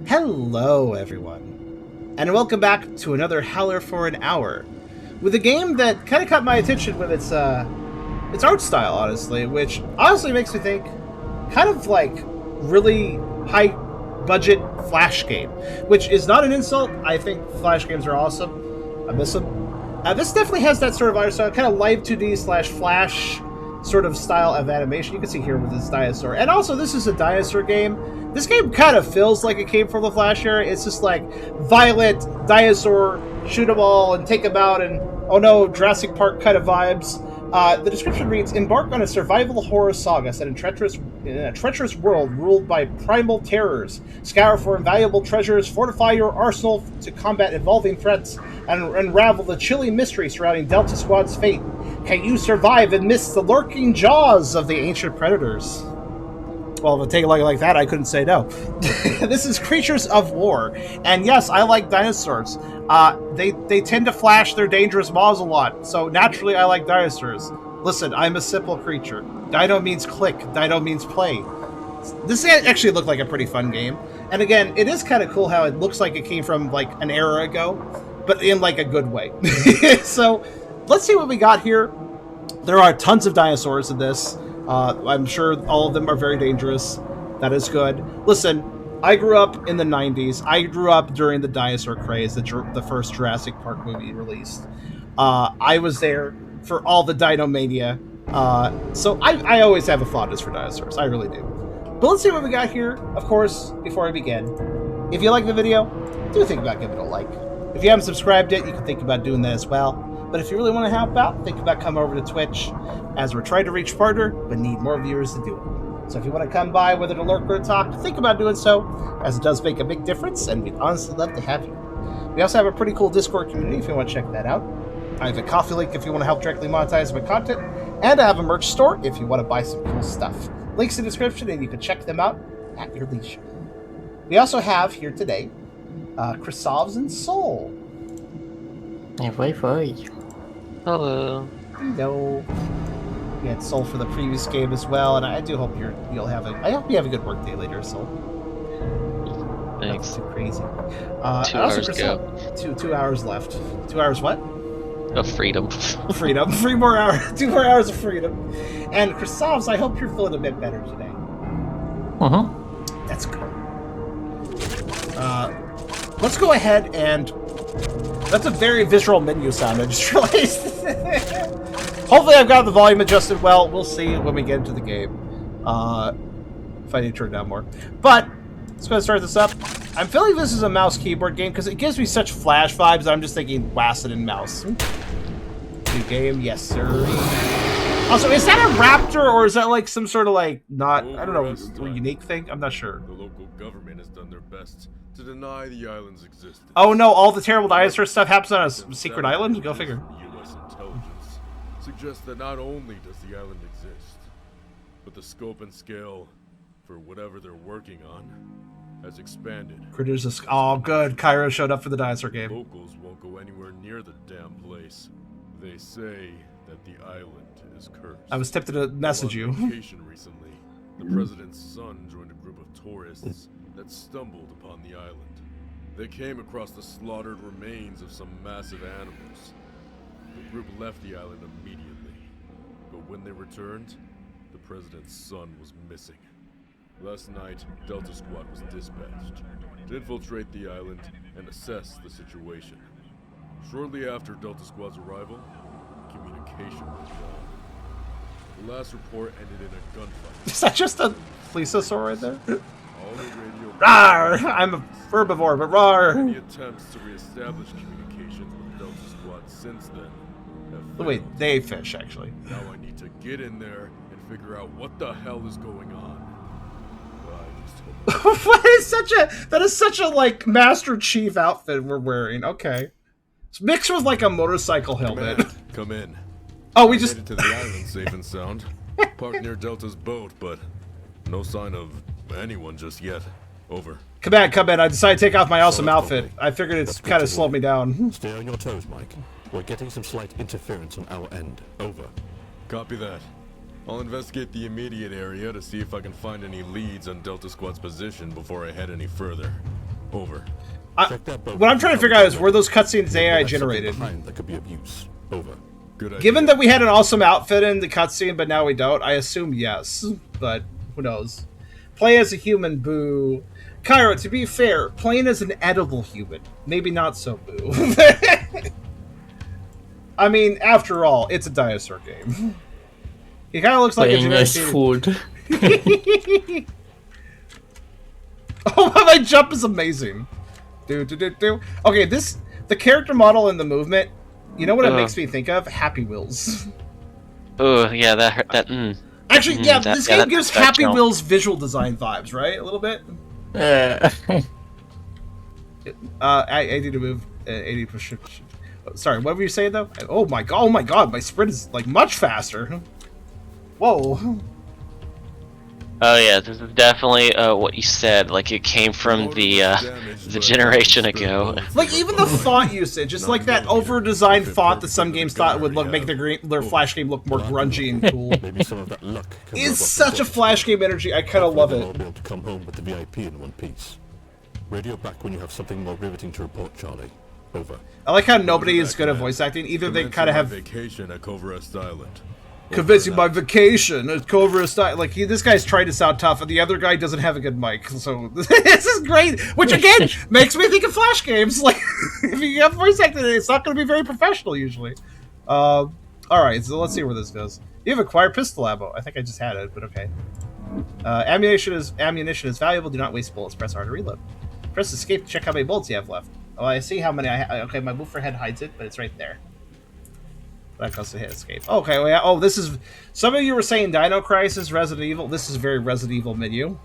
Hello, everyone, and welcome back to another Howler for an hour, with a game that kind of caught my attention with its art style, honestly, which honestly makes me think kind of like really high budget Flash game, which is not an insult. I think Flash games are awesome. I miss them. This definitely has that sort of art style, kind of live 2D slash Flash sort of style of animation. You can see here with this dinosaur, and also this is a dinosaur game. This game kind of feels like it came from the Flash era. It's just like violent dinosaur, shoot them all and take them out, and oh no, Jurassic Park kind of vibes. The description reads: Embark on a survival horror saga set in a treacherous world ruled by primal terrors. Scour for invaluable treasures, fortify your arsenal to combat evolving threats, and unravel the chilling mystery surrounding Delta Squad's fate. Can you survive amidst the lurking jaws of the ancient predators? Well, if I take a look like that, I couldn't say no. This is Creatures of War, and yes, I like dinosaurs. They tend to flash their dangerous maws a lot, so naturally I like dinosaurs. Listen, I'm a simple creature. Dino means click. Dino means play. This actually looked like a pretty fun game, and again, it is kind of cool how it looks like it came from like an era ago, but in like a good way. So let's see what we got here. There are tons of dinosaurs in this. I'm sure all of them are very dangerous. That is good. Listen, I grew up in the 90s. I grew up during the dinosaur craze, the first Jurassic Park movie released. I was there for all the Dino Mania. So I always have a fondness for dinosaurs. I really do. But let's see what we got here. Of course, before I begin, if you like the video, do think about giving it a like. If you haven't subscribed yet, you can think about doing that as well. But if you really want to help out, think about coming over to Twitch, as we're trying to reach farther, but need more viewers to do it. So if you want to come by, whether to lurk or to talk, think about doing so, as it does make a big difference, and we'd honestly love to have you. We also have a pretty cool Discord community if you want to check that out. I have a Coffee link if you want to help directly monetize my content, and I have a merch store if you want to buy some cool stuff. Links in the description, and you can check them out at your leisure. We also have here today, Chrysovs and Soul. Hello. Hello. We had Soul for the previous game as well, and I do hope I hope you have a good work day later, Soul. Thanks. That's too crazy. 2 hours ago. 2 hours left. 2 hours what? Of freedom. Freedom. 3 more hours. 2 more hours of freedom. And Chrysovs, I hope you're feeling a bit better today. That's good. Let's go ahead and... That's a very visceral menu sound, I just realized. Hopefully I've got the volume adjusted well. We'll see when we get into the game. If I need to turn down more. But, let's go ahead and start this up. I'm feeling this is a mouse keyboard game because it gives me such Flash vibes. I'm just thinking WASD and mouse. New game, yes sir. Also, is that a raptor or is that like some sort of like not, I don't know, unique thing? I'm not sure. The local government has done their best to deny the island's existence. Oh no, all the terrible dinosaur stuff happens on a secret island? Go figure. U.S. intelligence suggests that not only does the island exist, but the scope and scale for whatever they're working on has expanded. Critters is... Oh, good. Cairo showed up for the dinosaur game. Locals won't go anywhere near the damn place. They say that the island is cursed. I was tempted to message you. On vacation recently, the president's son joined a group of tourists that stumbled upon the island. They came across the slaughtered remains of some massive animals. The group left the island immediately, but when they returned, the president's son was missing. Last night, Delta Squad was dispatched to infiltrate the island and assess the situation. Shortly after Delta Squad's arrival, communication was gone. The last report ended in a gunfight. Is that just a plesiosaur right there? All the radio... Rawr! I'm a herbivore, but rawr! Any attempts to reestablish communications with Delta Squad since then have failed. Wait, they fish, actually. Now I need to get in there and figure out what the hell is going on. I just hope... That is such a, like, Master Chief outfit we're wearing. Okay. It's mixed with, like, a motorcycle helmet. Come in. Oh, we just... made it to the island safe and sound. Parked near Delta's boat, but no sign of anyone just yet. Over. Come in. I decided to take off my awesome outfit. I figured it's kind of slowed me down. Stay on your toes, Mike. We're getting some slight interference on our end. Over. Copy that. I'll investigate the immediate area to see if I can find any leads on Delta Squad's position before I head any further. Over. Check that boat. What I'm trying to figure out is, were those cutscenes AI generated? That could be of use. Over. Good idea. Given that we had an awesome outfit in the cutscene, but now we don't, I assume yes. But who knows? Play as a human, boo. Cairo, to be fair, playing as an edible human, maybe not so boo. I mean, after all, it's a dinosaur game. He kind of looks like a Playing as generic food. Oh, my jump is amazing. Okay, the character model and the movement, you know what it makes me think of? Happy Wheels. Oh, yeah, that Actually, yeah, that- this yeah, game that- gives that Happy jump. Wheels visual design vibes, right? A little bit? I need to move 80%. Sorry, what were you saying, though? Oh my god, my sprint is, like, much faster. Whoa. Oh yeah, this is definitely what you said. Like it came from the generation ago. Like, even the font usage, it's like that over-designed font that some games thought would make their Flash game look more grungy and cool. Maybe some of that luck can It's rub off such the a Flash game energy, I kind of love I'll it. be able to come home with the VIP in one piece. Radio back when you have something more riveting to report, Charlie. Over. I like how nobody is good at voice acting. Either they kind of have... vacation at Coverest Island. Convincing my vacation at Cobra style. Like, this guy's trying to sound tough, and the other guy doesn't have a good mic. So, this is great. Which, again, makes me think of Flash games. Like, if you have voice acting, it's not going to be very professional, usually. Alright, so let's see where this goes. You have acquired pistol ammo. I think I just had it, but okay. Ammunition is valuable. Do not waste bullets. Press R to reload. Press escape to check how many bullets you have left. Oh, I see how many I have. Okay, my move for head hides it, but it's right there. That goes to hit escape. Okay, well, yeah. Oh, this is... Some of you were saying Dino Crisis, Resident Evil. This is very Resident Evil menu.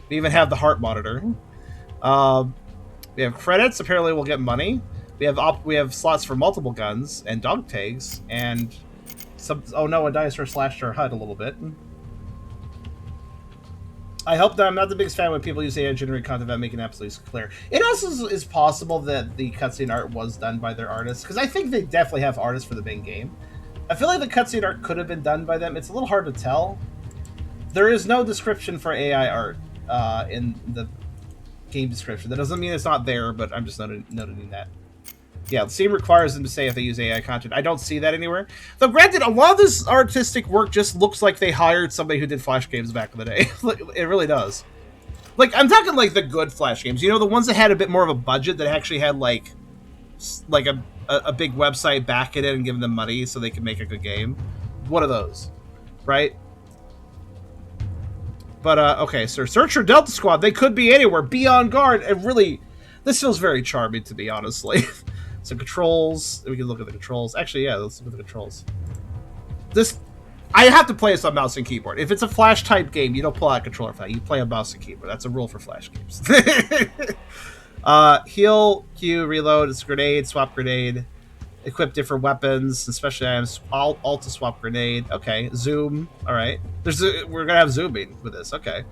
We even have the heart monitor. We have credits. Apparently we'll get money. We have slots for multiple guns and dog tags and some... Oh no, a dinosaur slashed our HUD a little bit. I hope that I'm not the biggest fan when people use AI generated content without making it absolutely clear. It also is possible that the cutscene art was done by their artists, because I think they definitely have artists for the main game. I feel like the cutscene art could have been done by them. It's a little hard to tell. There is no description for AI art in the game description. That doesn't mean it's not there, but I'm just noting that. Yeah, Steam requires them to say if they use AI content. I don't see that anywhere. Though, granted, a lot of this artistic work just looks like they hired somebody who did Flash games back in the day. It really does. Like, I'm talking, like, the good Flash games. You know, the ones that had a bit more of a budget, that actually had, like a big website backing it and giving them money so they can make a good game. One of those. Right? But, okay, so Searcher Delta Squad, they could be anywhere. Be on guard. And really, this feels very charming to me, honestly. So controls, we can look at the controls. Actually, yeah, let's look at the controls. This, I have to play this on mouse and keyboard. If it's a Flash type game, you don't pull out a controller for that. You play on mouse and keyboard. That's a rule for Flash games. Heal, Q, reload, it's grenade, swap grenade, equip different weapons, especially items, alt to swap grenade. Okay, zoom. All right, we're gonna have zooming with this. Okay,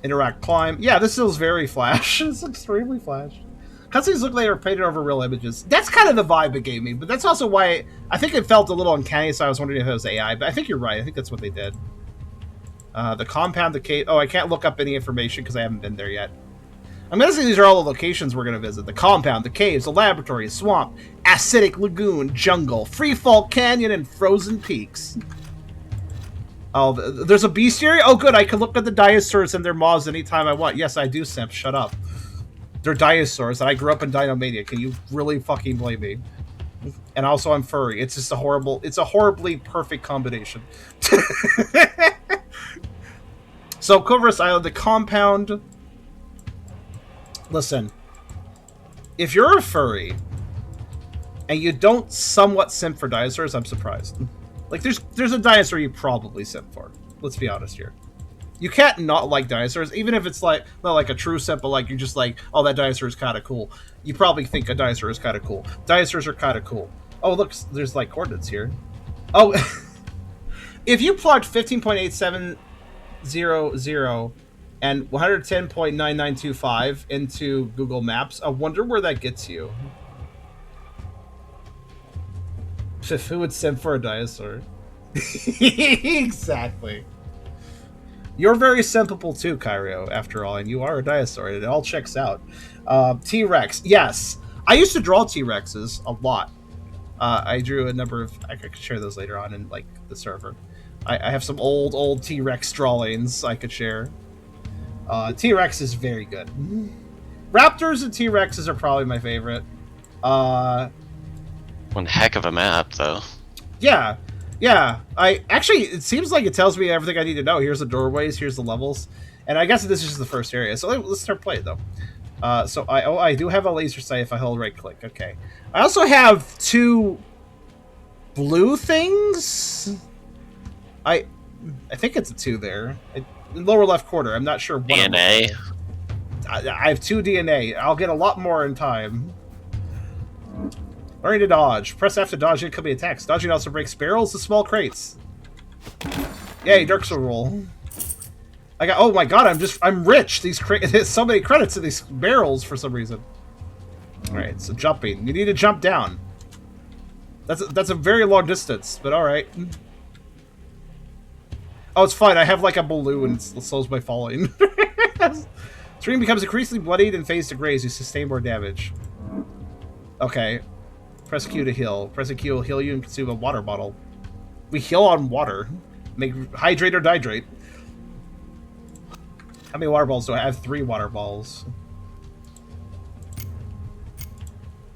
interact, climb. Yeah, this feels very Flash. It's extremely Flash. Cutscenes look like they were painted over real images. That's kind of the vibe it gave me, but that's also why I think it felt a little uncanny, so I was wondering if it was AI, but I think you're right. I think that's what they did. The compound, the cave... Oh, I can't look up any information because I haven't been there yet. I'm guessing these are all the locations we're going to visit. The compound, the caves, the laboratory, swamp, acidic lagoon, jungle, freefall canyon, and frozen peaks. Oh, there's a bestiary? Oh, good. I can look at the dinosaurs and their maws anytime I want. Yes, I do, Simp. Shut up. They're dinosaurs, and I grew up in Dinomania. Can you really fucking blame me? And also, I'm furry. It's just a horribly perfect combination. So, Coverest Island, the compound. Listen, if you're a furry and you don't somewhat simp for dinosaurs, I'm surprised. Like, there's a dinosaur you probably simp for. Let's be honest here. You can't not like dinosaurs, even if it's like, not like a true simp, but like you're just like, oh, that dinosaur is kind of cool. You probably think a dinosaur is kind of cool. Dinosaurs are kind of cool. Oh, look, there's like coordinates here. Oh, if you plugged 15.8700 and 110.9925 into Google Maps, I wonder where that gets you. Who would simp for a dinosaur? Exactly. You're very simple too, Kairio, after all, and you are a dinosaur. It all checks out. T-Rex. Yes. I used to draw T-Rexes a lot. I drew a number of... I could share those later on in, like, the server. I have some old T-Rex drawings I could share. T-Rex is very good. Raptors and T-Rexes are probably my favorite. One heck of a map, though. Yeah. Yeah. It seems like it tells me everything I need to know. Here's the doorways, here's the levels. And I guess this is just the first area. So let's start playing, though. So I do have a laser sight if I hold right-click. Okay. I also have 2 blue things. I think it's a 2 there. In lower left corner. I'm not sure what. DNA. I have 2 DNA. I'll get a lot more in time. Learning to dodge. Press F to dodge incoming attacks. Dodging also breaks barrels to small crates. Yay, Dark Soul roll. I got. Oh my god! I'm rich. There's so many credits in these barrels for some reason. All right, so jumping. You need to jump down. That's a very long distance, but all right. Oh, it's fine. I have like a balloon. It slows my falling. Screen becomes increasingly bloodied and fades to gray as you sustain more damage. Okay. Press Q to heal. Pressing Q will heal you and consume a water bottle. We heal on water. Make hydrate or dihydrate. How many water balls do I have? 3 water balls.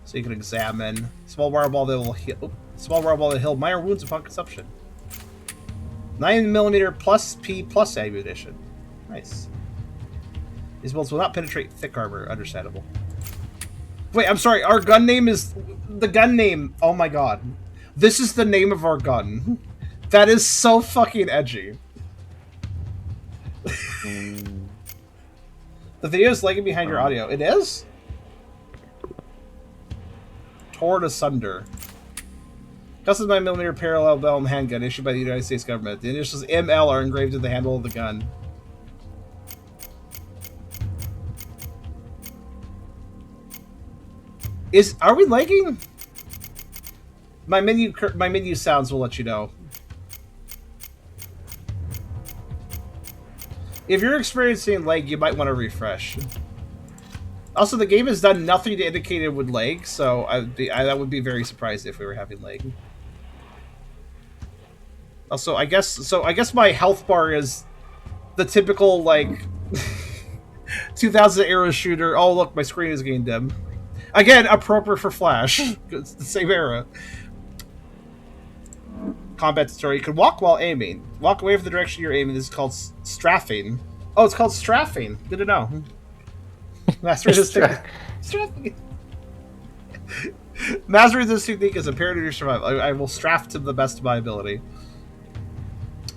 So you can examine. Small water ball that will heal. Small water ball that heal minor wounds upon consumption. 9mm plus P plus ammunition. Nice. These bullets will not penetrate thick armor. Understandable. Wait, I'm sorry. Our gun name is... The gun name... Oh my god. This is the name of our gun. That is so fucking edgy. The video is lagging behind your audio. It is? Torn asunder. Custom 9mm parallel barrel handgun issued by the United States government. The initials ML are engraved in the handle of the gun. Are we lagging? My menu sounds will let you know. If you're experiencing lag, you might want to refresh. Also, the game has done nothing to indicate it would lag, so that would be very surprised if we were having lag. Also, I guess my health bar is the typical like 2000 era shooter. Oh look, my screen is getting dim. Again, appropriate for Flash. It's the same era. Combat tutorial. You can walk while aiming. Walk away from the direction you're aiming. This is called strafing. Oh, it's called strafing. Good to know. Mastering this technique. Strafing. Mastering this technique is imperative to your survival. I will strafe to the best of my ability.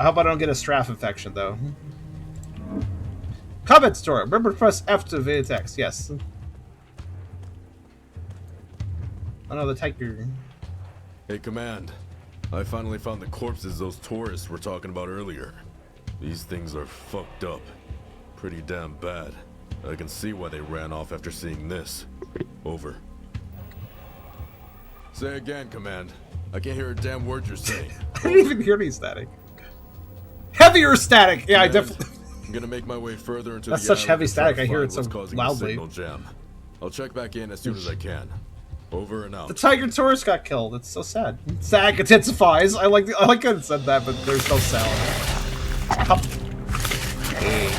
I hope I don't get a strafe infection, though. Combat tutorial. Remember to press F to evade attacks. Yes. Oh no, the tiger. Hey, Command. I finally found the corpses those tourists were talking about earlier. These things are fucked up. Pretty damn bad. I can see why they ran off after seeing this. Over. Say again, Command. I can't hear a damn word you're saying. I didn't even hear any static. Heavier static! Yeah, Command, I definitely... I'm gonna make my way further into That's the such island heavy to try static, to I hear find it so what's causing loudly. the signal jam. I'll check back in as soon as I can. Over and out. The tiger tourist got killed. It's so sad. Static intensifies. I like how it said that, but there's no sound. Hup. Hey.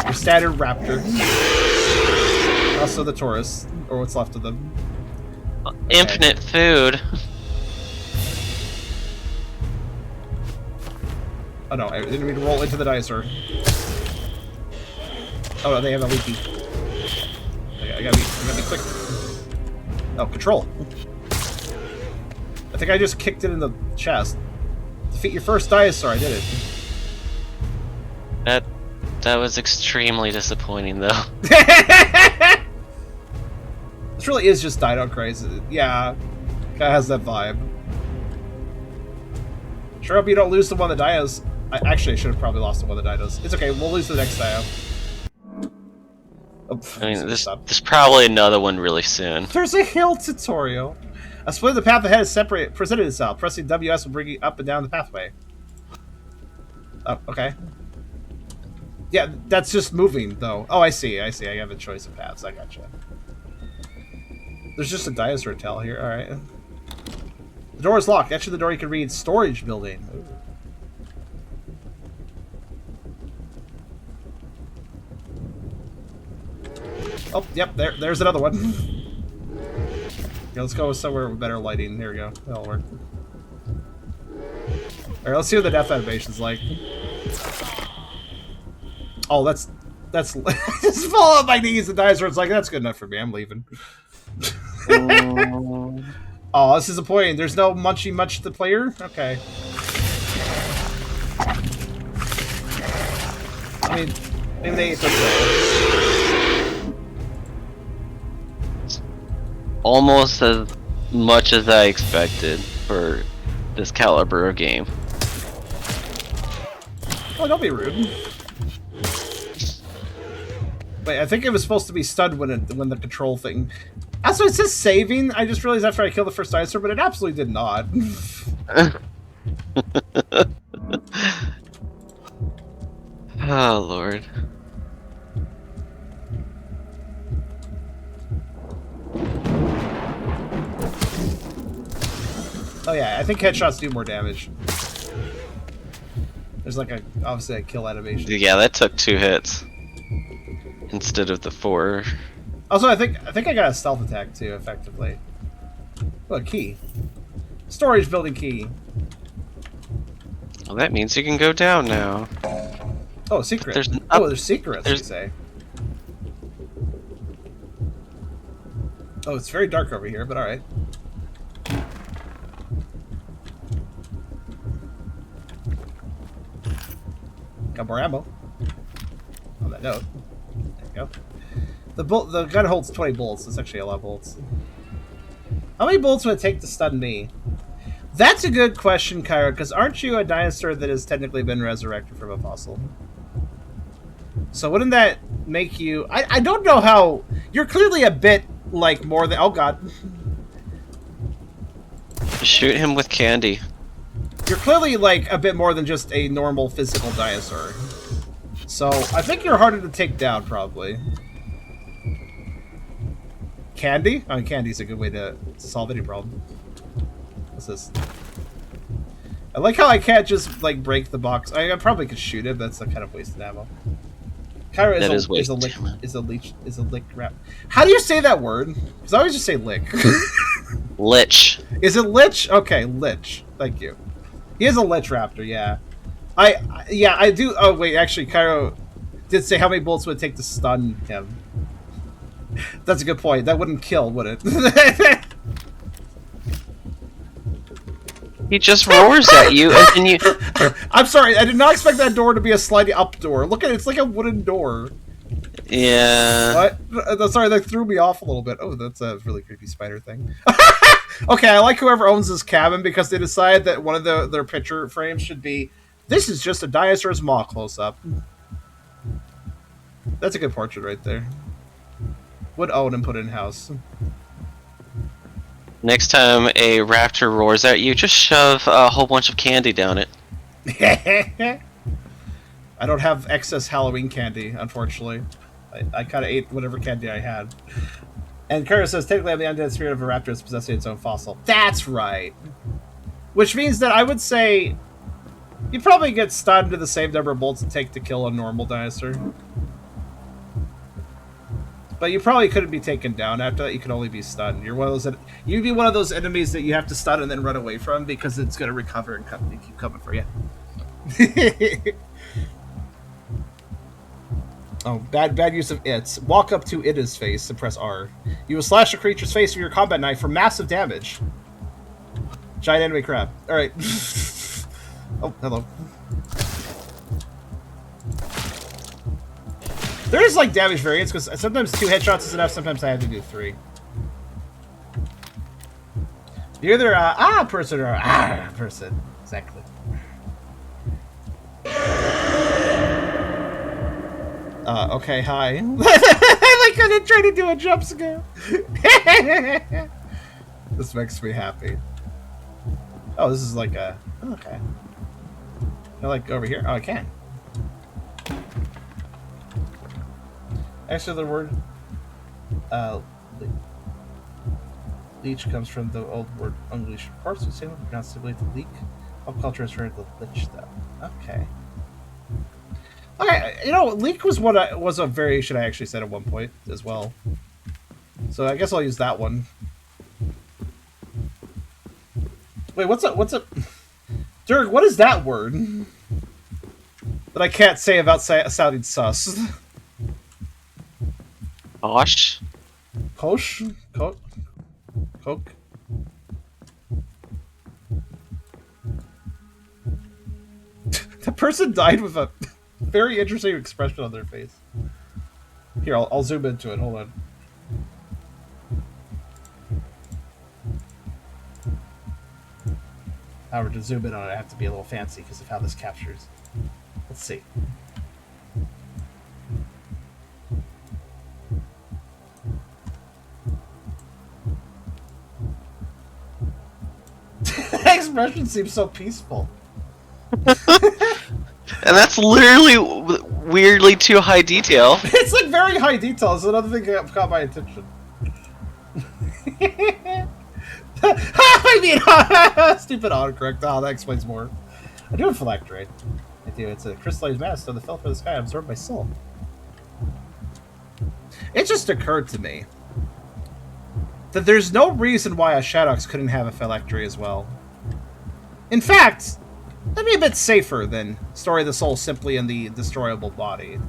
Your standard raptor. Also the tourists, or what's left of them. Infinite food. Oh no, I didn't mean to roll into the dinosaur. Oh no, they have a leaky. I gotta be quick. Oh, control. I think I just kicked it in the chest. Defeat your first dinosaur, I did it. That was extremely disappointing, though. This really is just Dino Crisis. Yeah, kinda has that vibe. Sure hope you don't lose to one of the dinos. Actually, I should have probably lost to one of the dinos. It's okay, we'll lose to the next dino. Oh, I mean, there's probably another one really soon. There's a hill tutorial. A split of the path ahead is presented itself. Pressing WS will bring you up and down the pathway. Oh, okay. Yeah, that's just moving, though. Oh, I see. I have a choice of paths. I gotcha. There's just a dinosaur tail here. All right. The door is locked. Next to the door, you can read storage building. Ooh. Oh, yep. There's another one. Okay, let's go somewhere with better lighting. Here we go. That'll work. All right, let's see what the death animation's like. Oh, that's I just fall on my knees. The dinosaur's like, that's good enough for me. I'm leaving. Oh, this is disappointing. There's no munchy much to the player? Okay. I mean, maybe they ate the Almost as much as I expected for this caliber of game. Oh, don't be rude. Wait, I think it was supposed to be stunned when the control thing... Also, it says saving. I just realized after I killed the first dinosaur, but it absolutely did not. Oh, Lord. Oh yeah, I think headshots do more damage. There's like obviously a kill animation. Yeah, that took 2 hits instead of the 4. Also, I think I got a stealth attack too, effectively. Look, key. Storage building key. Well, that means you can go down now. Oh, secret. There's secrets, you say. Oh, it's very dark over here, but alright. Got more ammo. On that note. There we go. The gun holds 20 bullets. It's actually a lot of bullets. How many bullets would it take to stun me? That's a good question, Kyra, because aren't you a dinosaur that has technically been resurrected from a fossil? So wouldn't that make you... I don't know how... You're clearly a bit, like, more than... Oh, God. Shoot him with candy. You're clearly, like, a bit more than just a normal physical dinosaur. So, I think you're harder to take down, probably. Candy? I mean, candy's a good way to solve any problem. What's this? I like how I can't just, like, break the box. I probably could shoot it, but that's a kind of wasted ammo. Kyra is a lick wrap. How do you say that word? Because I always just say lick. Lich. Is it lich? Okay, lich. Thank you. He is a lich raptor, yeah. I do. Oh wait, actually, Cairo did say how many bullets would it take to stun him. That's a good point. That wouldn't kill, would it? He just roars at you, and then you... I'm sorry, I did not expect that door to be a sliding up door. Look at it, it's like a wooden door. Yeah. What? Sorry, that threw me off a little bit. Oh, that's a really creepy spider thing. Okay, I like whoever owns this cabin because they decided that one of their picture frames should be, this is just a dinosaur's maw close-up. That's a good portrait right there. Would own and put in house. Next time a raptor roars at you, just shove a whole bunch of candy down it. I don't have excess Halloween candy, unfortunately. I kind of ate whatever candy I had. And Kara says, technically I'm the undead spirit of a raptor that's possessing its own fossil. That's right. Which means that I would say you'd probably get stunned to the same number of bullets it take to kill a normal dinosaur. But you probably couldn't be taken down after that. You could only be stunned. You're one of those. You'd be one of those enemies that you have to stun and then run away from because it's going to recover and keep coming for you. Oh, bad use of its. Walk up to its face and press R. You will slash a creature's face with your combat knife for massive damage. Giant enemy crab. All right. Oh, hello. There is like damage variance because sometimes 2 headshots is enough. Sometimes I have to do 3. You're either person or person. Exactly. Okay, hi. I like how they try to do a jump scare. This makes me happy. Oh, this is like a... Okay. I like over here. Oh, I can. Actually, the word leech comes from the old word unleash. Of course, we say we pronounce simply the leak. Pop culture has heard the lich, though. Okay. Okay, you know, leak was was a variation I actually said at one point as well. So I guess I'll use that one. Wait, what's up? Dirk, what is that word that I can't say about sounding sus? Posh? Posh? Coke? Coke? The person died with a very interesting expression on their face. Here, I'll zoom into it. Hold on. However, to zoom in on it, I have to be a little fancy because of how this captures. Let's see. The expression seems so peaceful. And that's literally weirdly too high detail. It's like very high detail. It's another thing that caught my attention. I mean, stupid autocorrect. Oh, that explains more. I do have phylactery. I do. It's a crystallized mass, so the fell for the sky absorbed by soul. It just occurred to me that there's no reason why a Shadox couldn't have a phylactery as well. In fact, that'd be a bit safer than storing the soul simply in the destroyable body.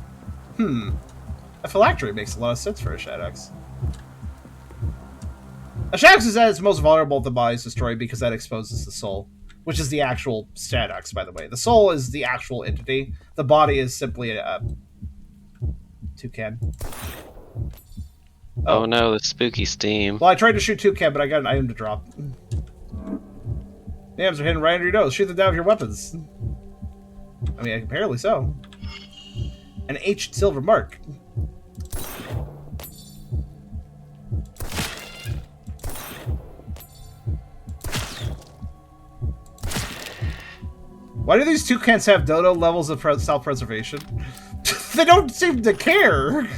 A phylactery makes a lot of sense for a Shadox. A Shadox is at its most vulnerable if the body is destroyed because that exposes the soul, which is the actual Shadox, by the way. The soul is the actual entity. The body is simply a toucan. Oh no, the spooky steam. Well, I tried to shoot toucan, but I got an item to drop. The items are hidden right under your nose. Shoot them down with your weapons. I mean, apparently so. An H silver mark. Why do these toucans have dodo levels of self-preservation? They don't seem to care.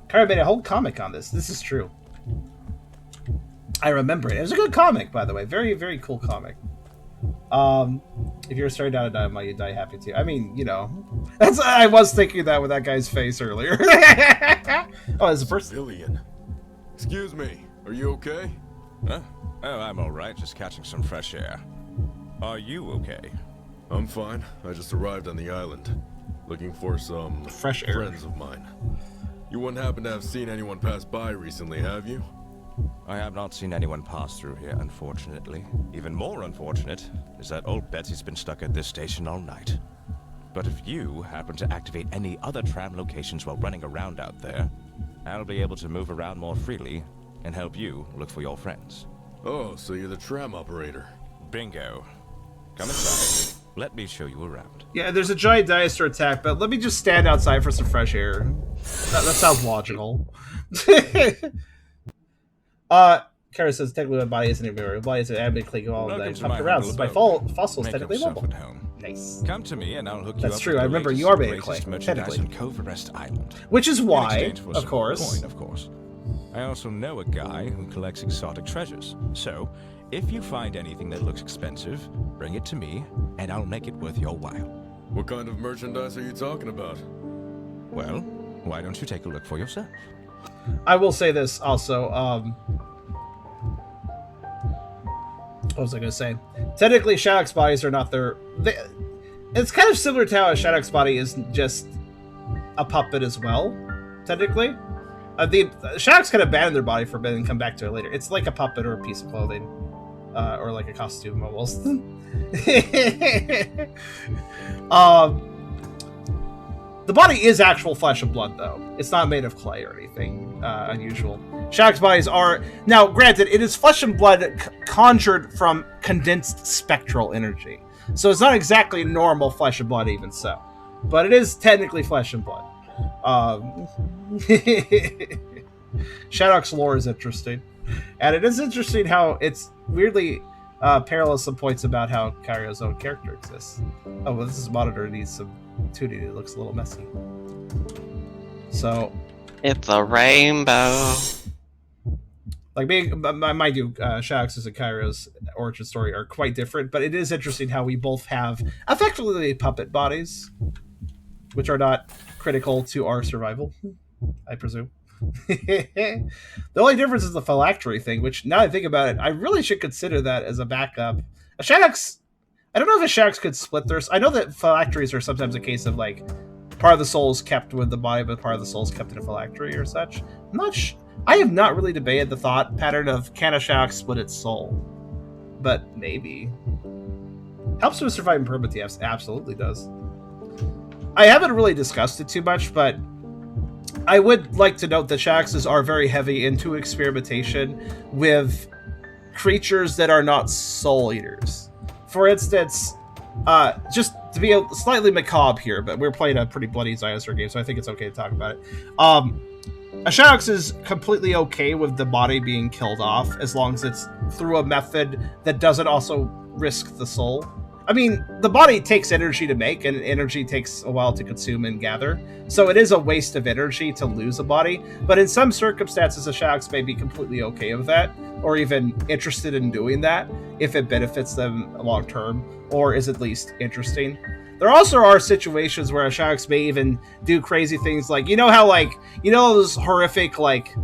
Kara made a whole comic on this. This is true. I remember it. It was a good comic, by the way. Very, very cool comic. If you're starting down a dynamite, you die happy too. I mean, you know, I was thinking that with that guy's face earlier. Oh, there's a person. Civilian. Excuse me. Are you okay? Huh? Oh, I'm alright, just catching some fresh air. Are you okay? I'm fine. I just arrived on the island, looking for some Fresh air. friends of mine. You wouldn't happen to have seen anyone pass by recently, have you? I have not seen anyone pass through here, unfortunately. Even more unfortunate is that old Betsy's been stuck at this station all night. But if you happen to activate any other tram locations while running around out there, I'll be able to move around more freely and help you look for your friends. Oh, so you're the tram operator. Bingo. Come inside. Let me show you around. Yeah, there's a giant dinosaur attack, but let me just stand outside for some fresh air. That sounds logical. Kara says, technically my body isn't even my body is an animated all that pumped around. Since my fossils technically mobile. Nice. Come to me and I'll hook you That's up true, with I the remember latest you are made of and clay, greatest merchandise technically. on Coverest Island. Which is In why, exchange for of some course. coin, of course. I also know a guy who collects exotic treasures. So, if you find anything that looks expensive, bring it to me, and I'll make it worth your while. What kind of merchandise are you talking about? Well, why don't you take a look for yourself? I will say this also, what was I going to say? Technically, Shadow's bodies are not it's kind of similar to how a Shadow's body is just a puppet as well, technically. The Shadow's can abandon their body for a bit and come back to it later. It's like a puppet or a piece of clothing. Or like a costume, almost. The body is actual flesh and blood, though. It's not made of clay or anything unusual. Shadow's bodies are... Now, granted, it is flesh and blood conjured from condensed spectral energy. So it's not exactly normal flesh and blood, even so. But it is technically flesh and blood. Shadow's lore is interesting. And it is interesting how it's weirdly parallels some points about how Kyrio's own character exists. Oh, well, this is monitor needs some 2D looks a little messy. So, It's a rainbow. like, mind you, Shax's and Kairo's origin story are quite different, but it is interesting how we both have effectively puppet bodies, which are not critical to our survival, I presume. The only difference is the phylactery thing, which, now I think about it, I really should consider that as a backup. A Shadox, I don't know if a Shadox could split theirs. I know that phylacteries are sometimes a case of, like, part of the soul is kept with the body, but part of the soul is kept in a phylactery or such. I have not really debated the thought pattern of can a Shadox split its soul, but maybe. Helps with surviving permanently, absolutely does. I haven't really discussed it too much, but I would like to note that Shaxes are very heavy into experimentation with creatures that are not soul eaters. For instance, just to be slightly macabre here, but we're playing a pretty bloody dinosaur game, so I think it's okay to talk about it. A Shadox is completely okay with the body being killed off as long as it's through a method that doesn't also risk the soul. I mean, the body takes energy to make, and energy takes a while to consume and gather. So it is a waste of energy to lose a body. But in some circumstances, a Shadox may be completely okay with that, or even interested in doing that, if it benefits them long term, or is at least interesting. There also are situations where a Shadox may even do crazy things like, you know how, like, you know those horrific, like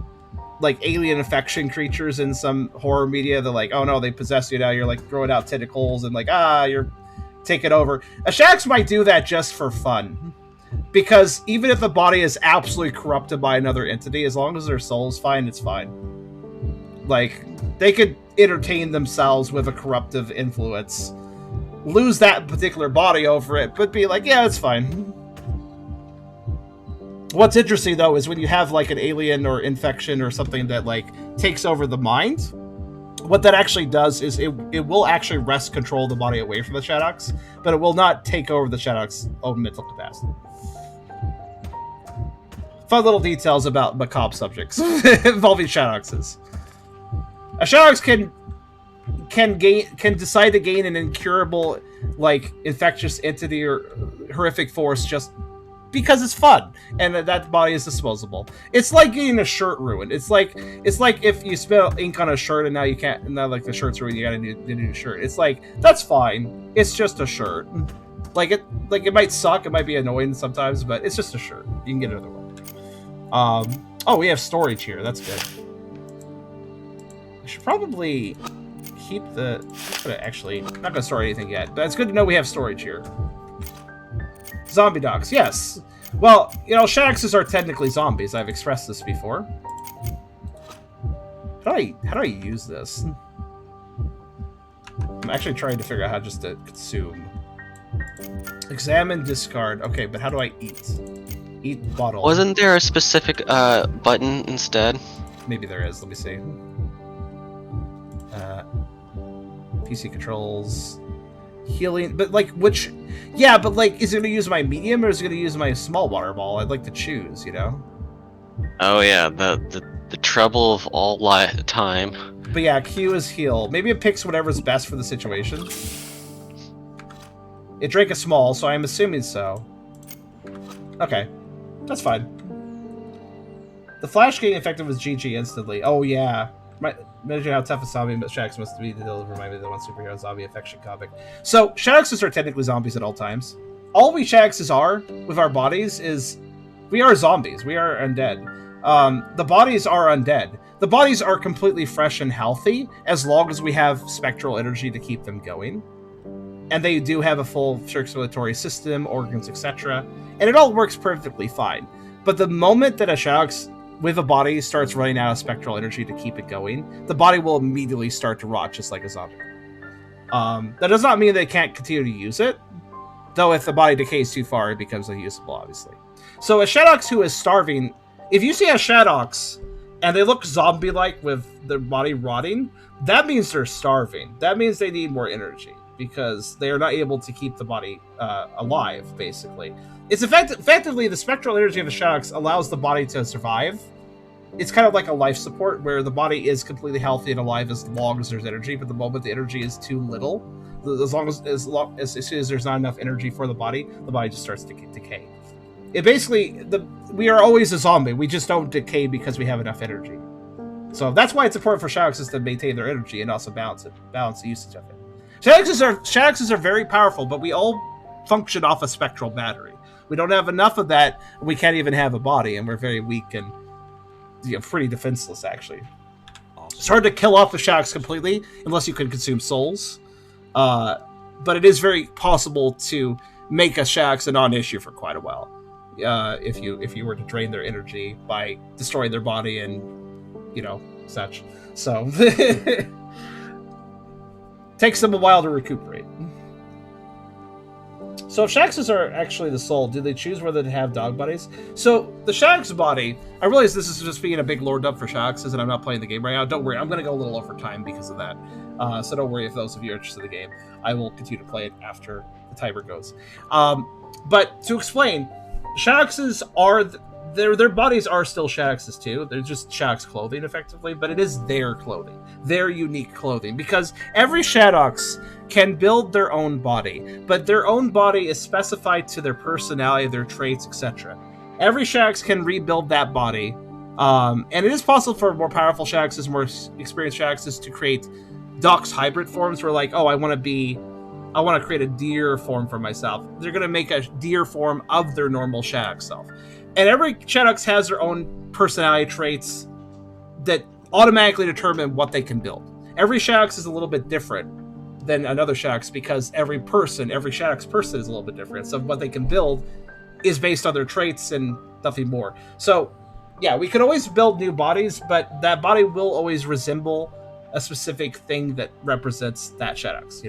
alien infection creatures in some horror media? They're like, oh no, they possess you now, you're like throwing out tentacles and like, you're taking over. A Shadox might do that just for fun, because even if the body is absolutely corrupted by another entity, as long as their soul's fine, it's fine. Like, they could entertain themselves with a corruptive influence, lose that particular body over it, but be like, yeah, it's fine. What's interesting, though, is when you have, like, an alien or infection or something that, like, takes over the mind, what that actually does is it will actually wrest control of the body away from the Shadox, but it will not take over the Shadox's own mental capacity. Fun little details about macabre subjects involving Shadoxes. A Shadox can decide to gain an incurable, like, infectious entity or horrific force just because it's fun, and that body is disposable. It's like getting a shirt ruined. It's like if you spill ink on a shirt and now you can't, and now like the shirt's ruined, you gotta do a new shirt. It's like, that's fine. It's just a shirt. It might suck, it might be annoying sometimes, but it's just a shirt. You can get another one. Oh, we have storage here. That's good. I should probably keep the... Actually, I'm not gonna store anything yet, but it's good to know we have storage here. Zombie dogs, yes. Well, you know, Shaxes are technically zombies. I've expressed this before. How do I use this? I'm actually trying to figure out how just to consume. Examine, discard. Okay, but how do I eat? Eat bottle. Wasn't there a specific button instead? Maybe there is. Let me see. PC controls. Healing, but like, which, yeah, but like, is it gonna use my medium or is it gonna use my small water ball? I'd like to choose, you know. Oh yeah, the trouble of all time. But yeah, Q is heal. Maybe it picks whatever's best for the situation. It drank a small, so I'm assuming so. Okay, that's fine. The flash getting effective was GG instantly. Oh yeah. Imagine how tough a zombie Shadox must be to deliver my one superhero zombie affection comic. So, Shadoxes are technically zombies at all times. All we Shadoxes are, with our bodies, is... we are zombies. We are undead. The bodies are undead. The bodies are completely fresh and healthy, as long as we have spectral energy to keep them going. And they do have a full circulatory system, organs, etc. And it all works perfectly fine. But the moment that a Shadox with a body starts running out of spectral energy to keep it going, the body will immediately start to rot just like a zombie. That does not mean they can't continue to use it, though if the body decays too far, it becomes unusable, obviously. So a Shadox who is starving, if you see a Shadox and they look zombie-like with their body rotting, that means they're starving. That means they need more energy, because they are not able to keep the body alive, basically. It's effectively the spectral energy of a Shadox allows the body to survive, it's kind of like a life support where the body is completely healthy and alive as long as there's energy, but the moment the energy is too little, as soon as there's not enough energy for the body just starts to decay. It basically, we are always a zombie. We just don't decay because we have enough energy. So that's why it's important for Shadowxes to maintain their energy and also balance the usage of it. Shadowxes are very powerful, but we all function off a spectral battery. We don't have enough of that. We can't even have a body, and we're very weak and pretty defenseless, actually. Awesome. It's hard to kill off the Shadowx completely unless you can consume souls. But it is very possible to make a Shadowx a non-issue for quite a while. If you were to drain their energy by destroying their body and such. So takes them a while to recuperate. So if Shadowxes are actually the soul, do they choose whether to have dog bodies? So the Shadowx body, I realize this is just being a big lore dump for Shadowxes, and I'm not playing the game right now. Don't worry, I'm going to go a little over time because of that. So don't worry if those of you are interested in the game. I will continue to play it after the timer goes. But to explain, Shadowxes are... Their bodies are still Shadowxes too. They're just Shadowx clothing, effectively, but it is their clothing. Their unique clothing. Because every Shadowx can build their own body, but their own body is specified to their personality, their traits, etc. Every Shadowx can rebuild that body, and it is possible for more powerful Shadowxes, more experienced Shadowxes to create Dox hybrid forms where, like, oh, I want to create a deer form for myself. They're going to make a deer form of their normal Shadowx self. And every Shadowx has their own personality traits that automatically determine what they can build. Every Shadowx is a little bit different than another Shadowx because every Shadowx person is a little bit different. So what they can build is based on their traits and nothing more. So, yeah, we can always build new bodies, but that body will always resemble a specific thing that represents that Shadowx,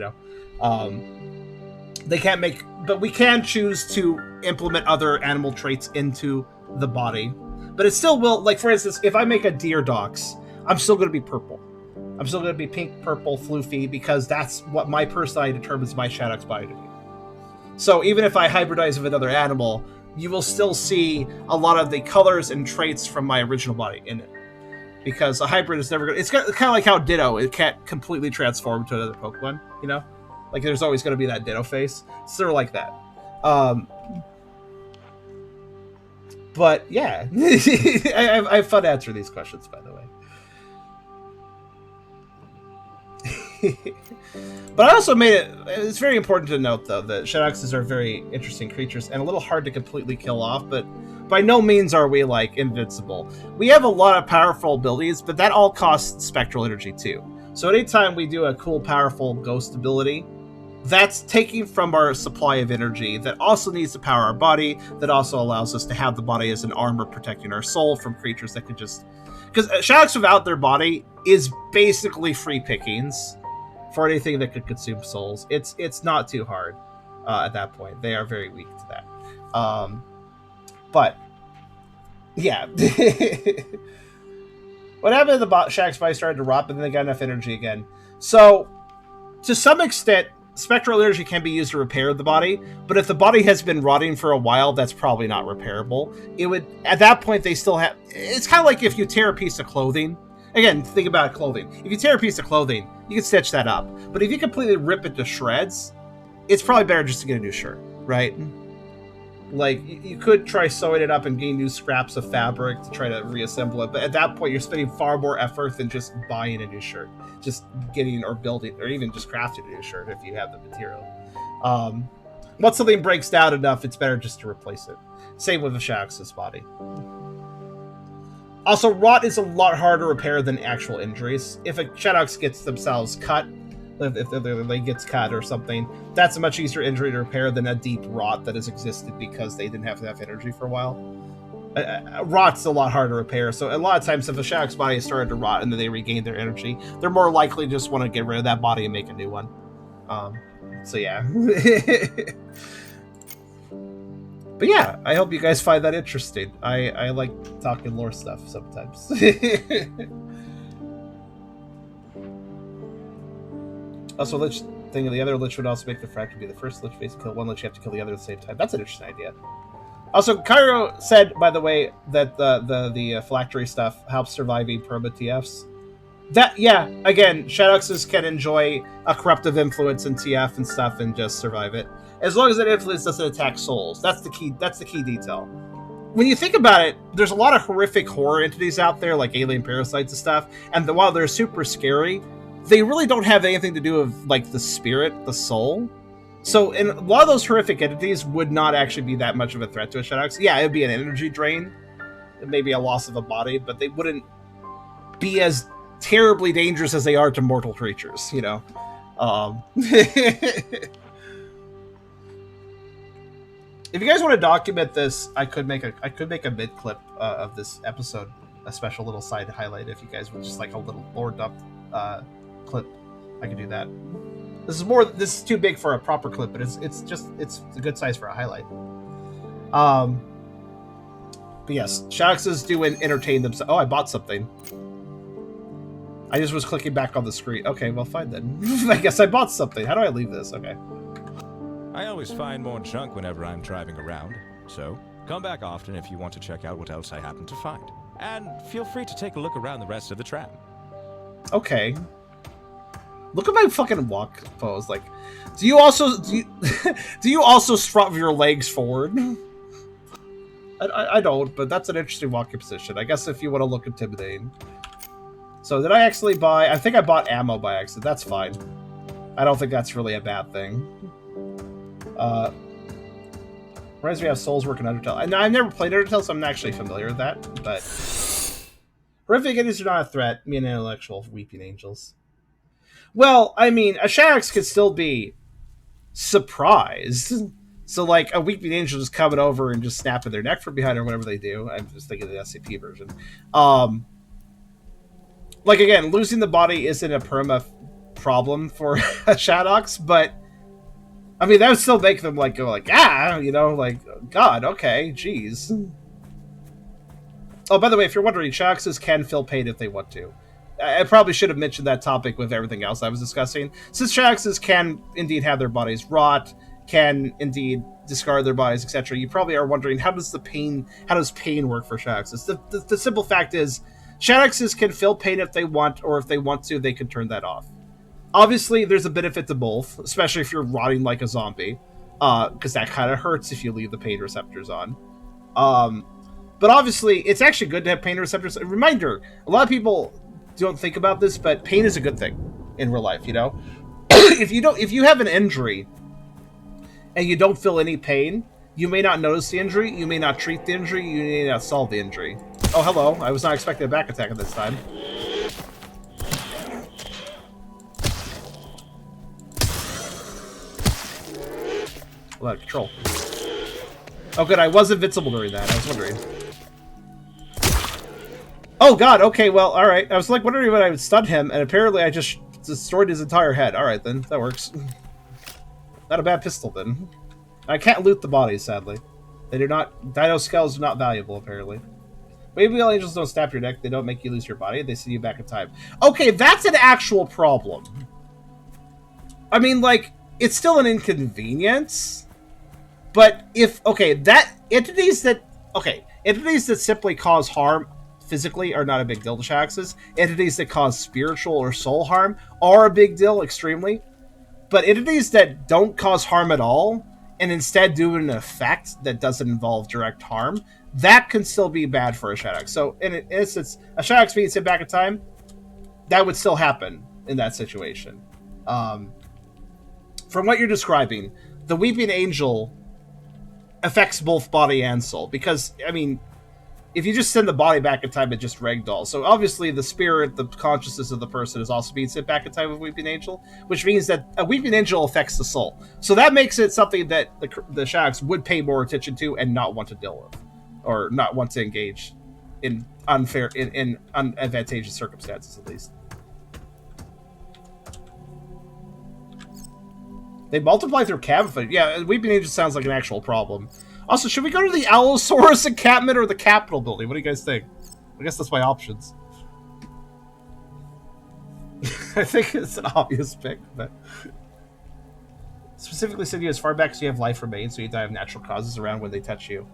They can't make... But we can choose to implement other animal traits into the body. But it still will... Like, for instance, if I make a deer dox, I'm still going to be purple. I'm still going to be pink, purple, floofy, because that's what my personality determines my Shadowx body to be. So even if I hybridize with another animal, you will still see a lot of the colors and traits from my original body in it. Because a hybrid is never going to... It's kind of like how Ditto, it can't completely transform to another Pokemon, Like, there's always going to be that Ditto face. It's sort of like that. But, yeah. I have fun answering these questions, by the way. But I also made it... It's very important to note, though, that Shadowxes are very interesting creatures and a little hard to completely kill off, but by no means are we, like, invincible. We have a lot of powerful abilities, but that all costs spectral energy, too. So anytime we do a cool, powerful ghost ability... That's taking from our supply of energy that also needs to power our body, that also allows us to have the body as an armor protecting our soul from creatures that could just... Because Shadowx without their body is basically free pickings for anything that could consume souls. It's not too hard at that point. They are very weak to that. But, yeah. What happened to the Shadowx body started to rot, but then they got enough energy again. So, to some extent... Spectral energy can be used to repair the body, but if the body has been rotting for a while, that's probably not repairable. It would, at that point, they still have... It's kind of like if you tear a piece of clothing. Again, think about clothing. If you tear a piece of clothing, you can stitch that up. But if you completely rip it to shreds, it's probably better just to get a new shirt, right? Like, you could try sewing it up and gain new scraps of fabric to try to reassemble it, but at that point, you're spending far more effort than just buying a new shirt. Just getting or building, or even just crafting a new shirt if you have the material. Once something breaks down enough, it's better just to replace it. Same with the Shadowx's body. Also, rot is a lot harder to repair than actual injuries. If a Shadowx gets themselves cut, if their leg gets cut or something, that's a much easier injury to repair than a deep rot that has existed because they didn't have enough energy for a while. Rot's a lot harder to repair, so a lot of times if a Shadowx body has started to rot and then they regain their energy, they're more likely to just want to get rid of that body and make a new one. So yeah. But yeah, I hope you guys find that interesting. I like talking lore stuff sometimes. Also, Lich thing, the other Lich would also make the fracture be the first Lich face to kill one Lich, you have to kill the other at the same time. That's an interesting idea. Also, Cairo said, by the way, that the phylactery stuff helps surviving perma TFs. That, yeah, again, Shadoxes can enjoy a corruptive influence in TF and stuff and just survive it. As long as that influence doesn't attack souls. That's the key detail. When you think about it, there's a lot of horrific horror entities out there, like alien parasites and stuff, and while they're super scary, they really don't have anything to do with, like, the spirit, the soul. So, and a lot of those horrific entities would not actually be that much of a threat to a Shadox. Yeah, it would be an energy drain, maybe a loss of a body, but they wouldn't be as terribly dangerous as they are to mortal creatures, you know? If you guys want to document this, I could make a mid clip of this episode, a special little side highlight. If you guys would just like a little lore dump clip, I could do that. This is too big for a proper clip, but it's a good size for a highlight. But yes, Shadoxes do entertain themselves. Oh, I bought something. I just was clicking back on the screen. Okay, well, fine then. I guess I bought something. How do I leave this? Okay. I always find more junk whenever I'm driving around, so come back often if you want to check out what else I happen to find. And feel free to take a look around the rest of the tram. Okay. Look at my fucking walk pose. Like, do you also strut your legs forward? I don't, but that's an interesting walking position. I guess if you want to look intimidating. So did I actually buy? I think I bought ammo by accident. That's fine. I don't think that's really a bad thing. Reminds me of Soulswork and Undertale. And I've never played Undertale, so I'm not actually familiar with that. But horrific entities are not a threat. Me and intellectual weeping angels. Well, I mean, a Shadox could still be surprised. So, like, a weeping angel just coming over and just snapping their neck from behind or whatever they do. I'm just thinking of the SCP version. Like, again, losing the body isn't a perma problem for a Shadox, but I mean, that would still make them, like, go, like, you know, like, God, okay, jeez. Oh, by the way, if you're wondering, Shadoxes can feel pain if they want to. I probably should have mentioned that topic with everything else I was discussing. Since Shadoxes can indeed have their bodies rot, can indeed discard their bodies, etc., you probably are wondering, how does pain work for Shadoxes? The simple fact is, Shadoxes can feel pain if they want, or if they want to, they can turn that off. Obviously, there's a benefit to both, especially if you're rotting like a zombie, because that kind of hurts if you leave the pain receptors on. But obviously, it's actually good to have pain receptors. A reminder, a lot of people don't think about this, but pain is a good thing in real life, you know? If you have an injury and you don't feel any pain, you may not notice the injury, you may not treat the injury, you may not solve the injury. Oh, hello. I was not expecting a back attack at this time. A lot of control. Oh, good. I was invincible during that. I was wondering. Oh, God. Okay, well, all right. I was like wondering when I would stun him, and apparently I just destroyed his entire head. All right, then. That works. Not a bad pistol, then. I can't loot the bodies, sadly. They do not... Dino skulls are not valuable, apparently. Maybe all angels don't stab your neck. They don't make you lose your body. They send you back in time. Okay, that's an actual problem. I mean, like, it's still an inconvenience. But if... Okay, entities that simply cause harm physically are not a big deal to Shaxes. Entities that cause spiritual or soul harm are a big deal, extremely. But entities that don't cause harm at all, and instead do an effect that doesn't involve direct harm, that can still be bad for a Shadox. So, in an instance, a Shadox being sent back in time, that would still happen in that situation. From what you're describing, the Weeping Angel affects both body and soul. Because, I mean, if you just send the body back in time, it just ragdolls. So obviously the spirit, the consciousness of the person is also being sent back in time with Weeping Angel, which means that a Weeping Angel affects the soul. So that makes it something that the Shadox would pay more attention to and not want to deal with. Or not want to engage in unadvantageous circumstances, at least. They multiply through camouflage. Yeah, Weeping Angel sounds like an actual problem. Also, should we go to the Allosaurus encampment or the Capitol building? What do you guys think? I guess that's my options. I think it's an obvious pick, but... specifically send you as far back as you have life remains, so you die of natural causes around when they touch you.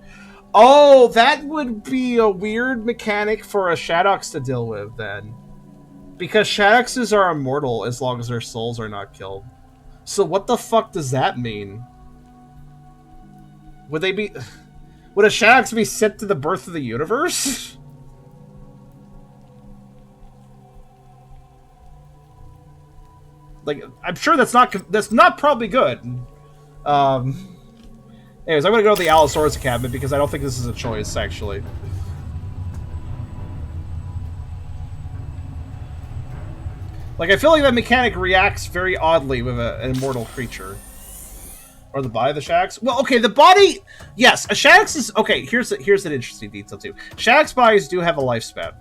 Oh, that would be a weird mechanic for a Shadox to deal with, then. Because Shadoxes are immortal as long as their souls are not killed. So what the fuck does that mean? Would they be... Would a Shadox be sent to the birth of the universe? Like, I'm sure that's not probably good. Anyways, I'm gonna go to the Allosaurus Academy because I don't think this is a choice, actually. Like, I feel like that mechanic reacts very oddly with an immortal creature. Or the body of the Shadox? Well, okay, the body... Yes, a Shadox is... Okay, here's an interesting detail, too. Shadox bodies do have a lifespan.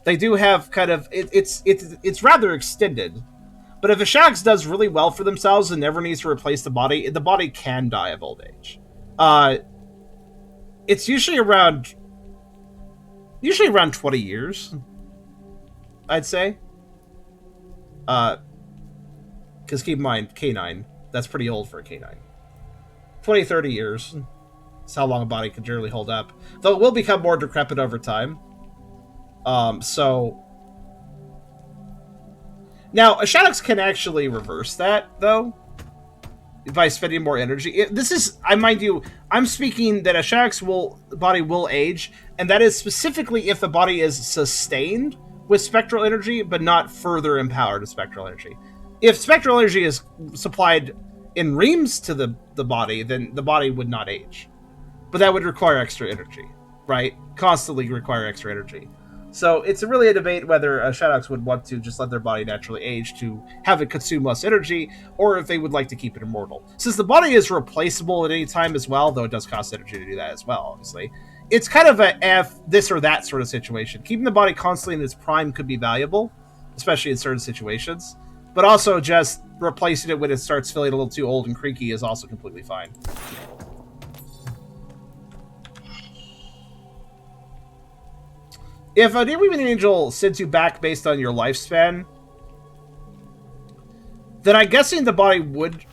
They do have kind of... It's rather extended. But if a Shadox does really well for themselves and never needs to replace the body can die of old age. It's usually around 20 years, I'd say. Because keep in mind, K9, that's pretty old for a K9. 20, 30 years. That's how long a body can generally hold up. Though it will become more decrepit over time. So... Now, a Shadox can actually reverse that, though, by spending more energy. This is, I mind you, I'm speaking that a Shadox body will age, and that is specifically if the body is sustained with spectral energy, but not further empowered with spectral energy. If spectral energy is supplied in reams to the body, then the body would not age. But that would require extra energy, right? Constantly require extra energy. So it's really a debate whether a Shadox would want to just let their body naturally age to have it consume less energy, or if they would like to keep it immortal. Since the body is replaceable at any time as well, though it does cost energy to do that as well, obviously, it's kind of a F this or that sort of situation. Keeping the body constantly in its prime could be valuable, especially in certain situations, but also just replacing it when it starts feeling a little too old and creaky is also completely fine. If a Demon Angel sends you back based on your lifespan, then I'm guessing the body would...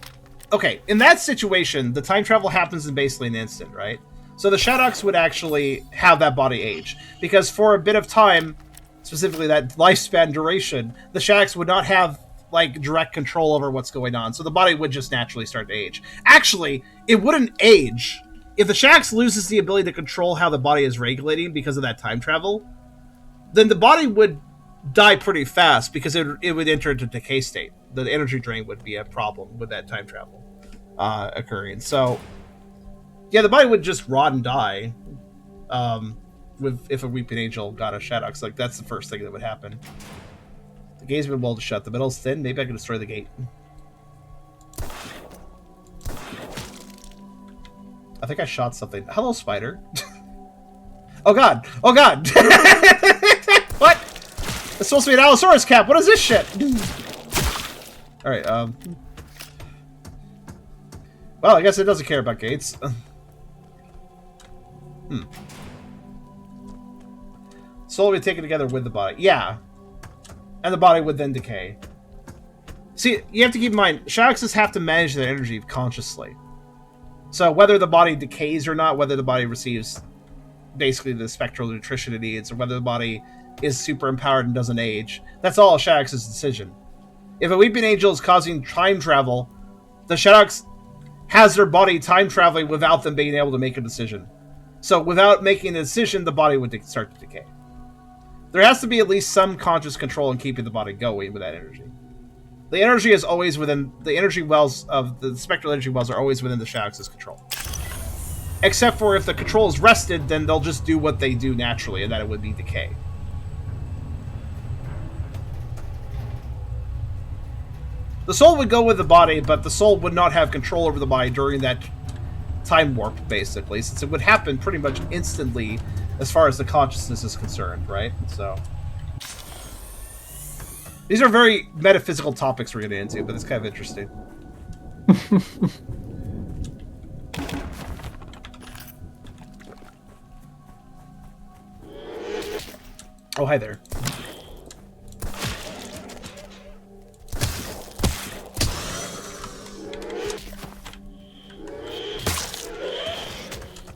Okay, in that situation, the time travel happens in basically an instant, right? So the Shadox would actually have that body age. Because for a bit of time, specifically that lifespan duration, the Shadox would not have, like, direct control over what's going on. So the body would just naturally start to age. Actually, it wouldn't age. If the Shadox loses the ability to control how the body is regulating because of that time travel, then the body would die pretty fast because it would enter into decay state. The energy drain would be a problem with that time travel occurring. So, yeah, the body would just rot and die if a Weeping Angel got a Shadox. Like, that's the first thing that would happen. The gate's been well to shut. The middle's thin. Maybe I can destroy the gate. I think I shot something. Hello, spider. Oh, God. Oh, God. What? It's supposed to be an Allosaurus cap. What is this shit? Alright, well, I guess it doesn't care about gates. Soul will be taken together with the body. Yeah. And the body would then decay. See, you have to keep in mind, Shadoxes have to manage their energy consciously. So whether the body decays or not, whether the body receives basically the spectral nutrition it needs, or whether the body is super empowered and doesn't age, that's all a Shadox's decision. If a Weeping Angel is causing time travel, the Shadox has their body time traveling without them being able to make a decision. So without making a decision, the body would start to decay. There has to be at least some conscious control in keeping the body going with that energy. The energy is always within... The energy wells of... The spectral energy wells are always within the Shadox's control. Except for if the control is rested, then they'll just do what they do naturally, and that it would be decay. The soul would go with the body, but the soul would not have control over the body during that time warp, basically, since it would happen pretty much instantly as far as the consciousness is concerned, right? So... These are very metaphysical topics we're getting into, but it's kind of interesting. Oh, hi there.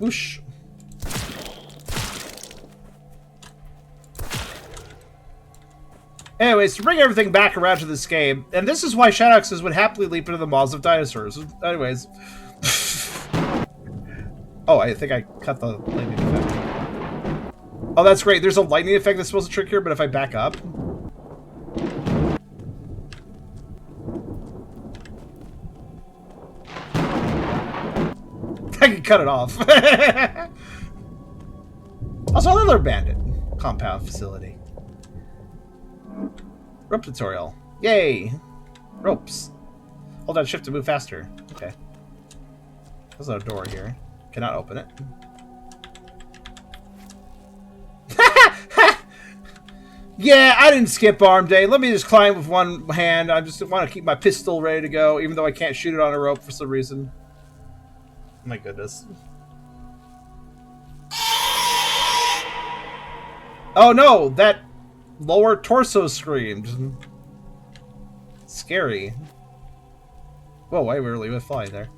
Whoosh. Anyways, to bring everything back around to this game, and this is why Shadoxes would happily leap into the maws of dinosaurs. Anyways. Oh, I think I cut the lightning effect. Oh, that's great. There's a lightning effect that's supposed to trick here, but if I back up... I can cut it off. Also, another bandit compound facility. Rope tutorial. Yay! Ropes. Hold down shift to move faster. Okay. There's a door here. Cannot open it. Yeah, I didn't skip arm day. Let me just climb with one hand. I just want to keep my pistol ready to go, even though I can't shoot it on a rope for some reason. My goodness. Oh no, that lower torso screamed. Scary. Whoa, I really went flying there.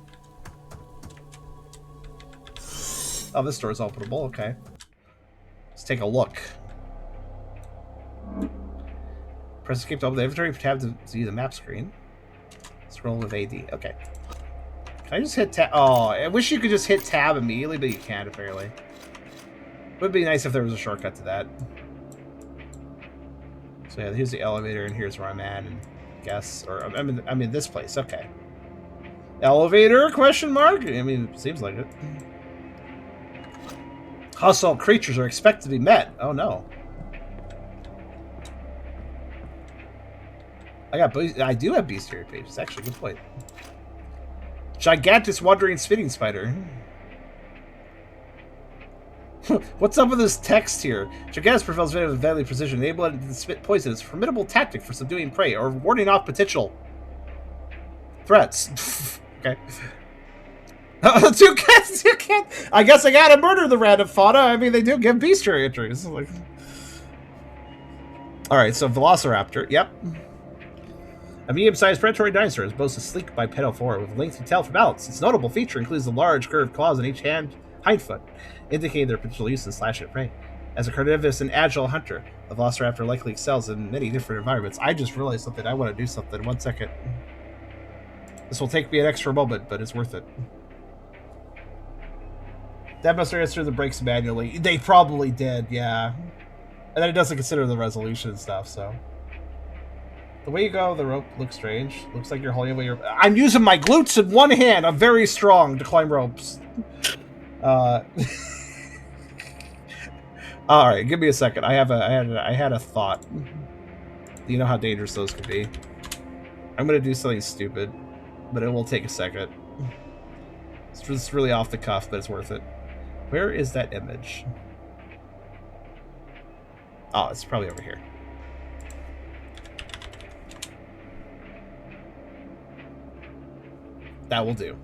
Oh, this door is openable. Okay. Let's take a look. Press escape to open the inventory tab to see the map screen. Scroll with AD. Okay. Can I just hit tab? Oh, I wish you could just hit tab immediately, but you can't, apparently. Would be nice if there was a shortcut to that. So yeah, here's the elevator, and here's where I'm at, and guess, or I'm in this place. Okay. Elevator? Question mark? I mean, it seems like it. Hostile creatures are expected to be met. Oh no. I do have bestiary pages. Actually, good point. Gigantus wandering spitting spider. What's up with this text here? Gigantus prevails with deadly precision, enabling it to spit poison. It's a formidable tactic for subduing prey or warding off potential threats. Okay. Two cats. I guess I gotta murder the random fauna. I mean, they do give bestiary entries. Like... Alright, so Velociraptor. Yep. A medium-sized predatory dinosaur is boasts a sleek bipedal form with a lengthy tail for balance. Its notable feature includes the large curved claws on each hindfoot, indicating their potential use in slashing at prey. As a carnivorous and agile hunter, the Velociraptor likely excels in many different environments. I just realized something. I want to do something. 1 second. This will take me an extra moment, but it's worth it. That must answer the brakes manually. They probably did, yeah. And then it doesn't consider the resolution and stuff, so... The way you go, the rope looks strange. Looks like you're holding away your... I'm using my glutes in one hand. I'm very strong to climb ropes. Alright, give me a second. I had a thought. You know how dangerous those could be. I'm gonna do something stupid, but it will take a second. It's just really off the cuff, but it's worth it. Where is that image? Oh, it's probably over here. That will do.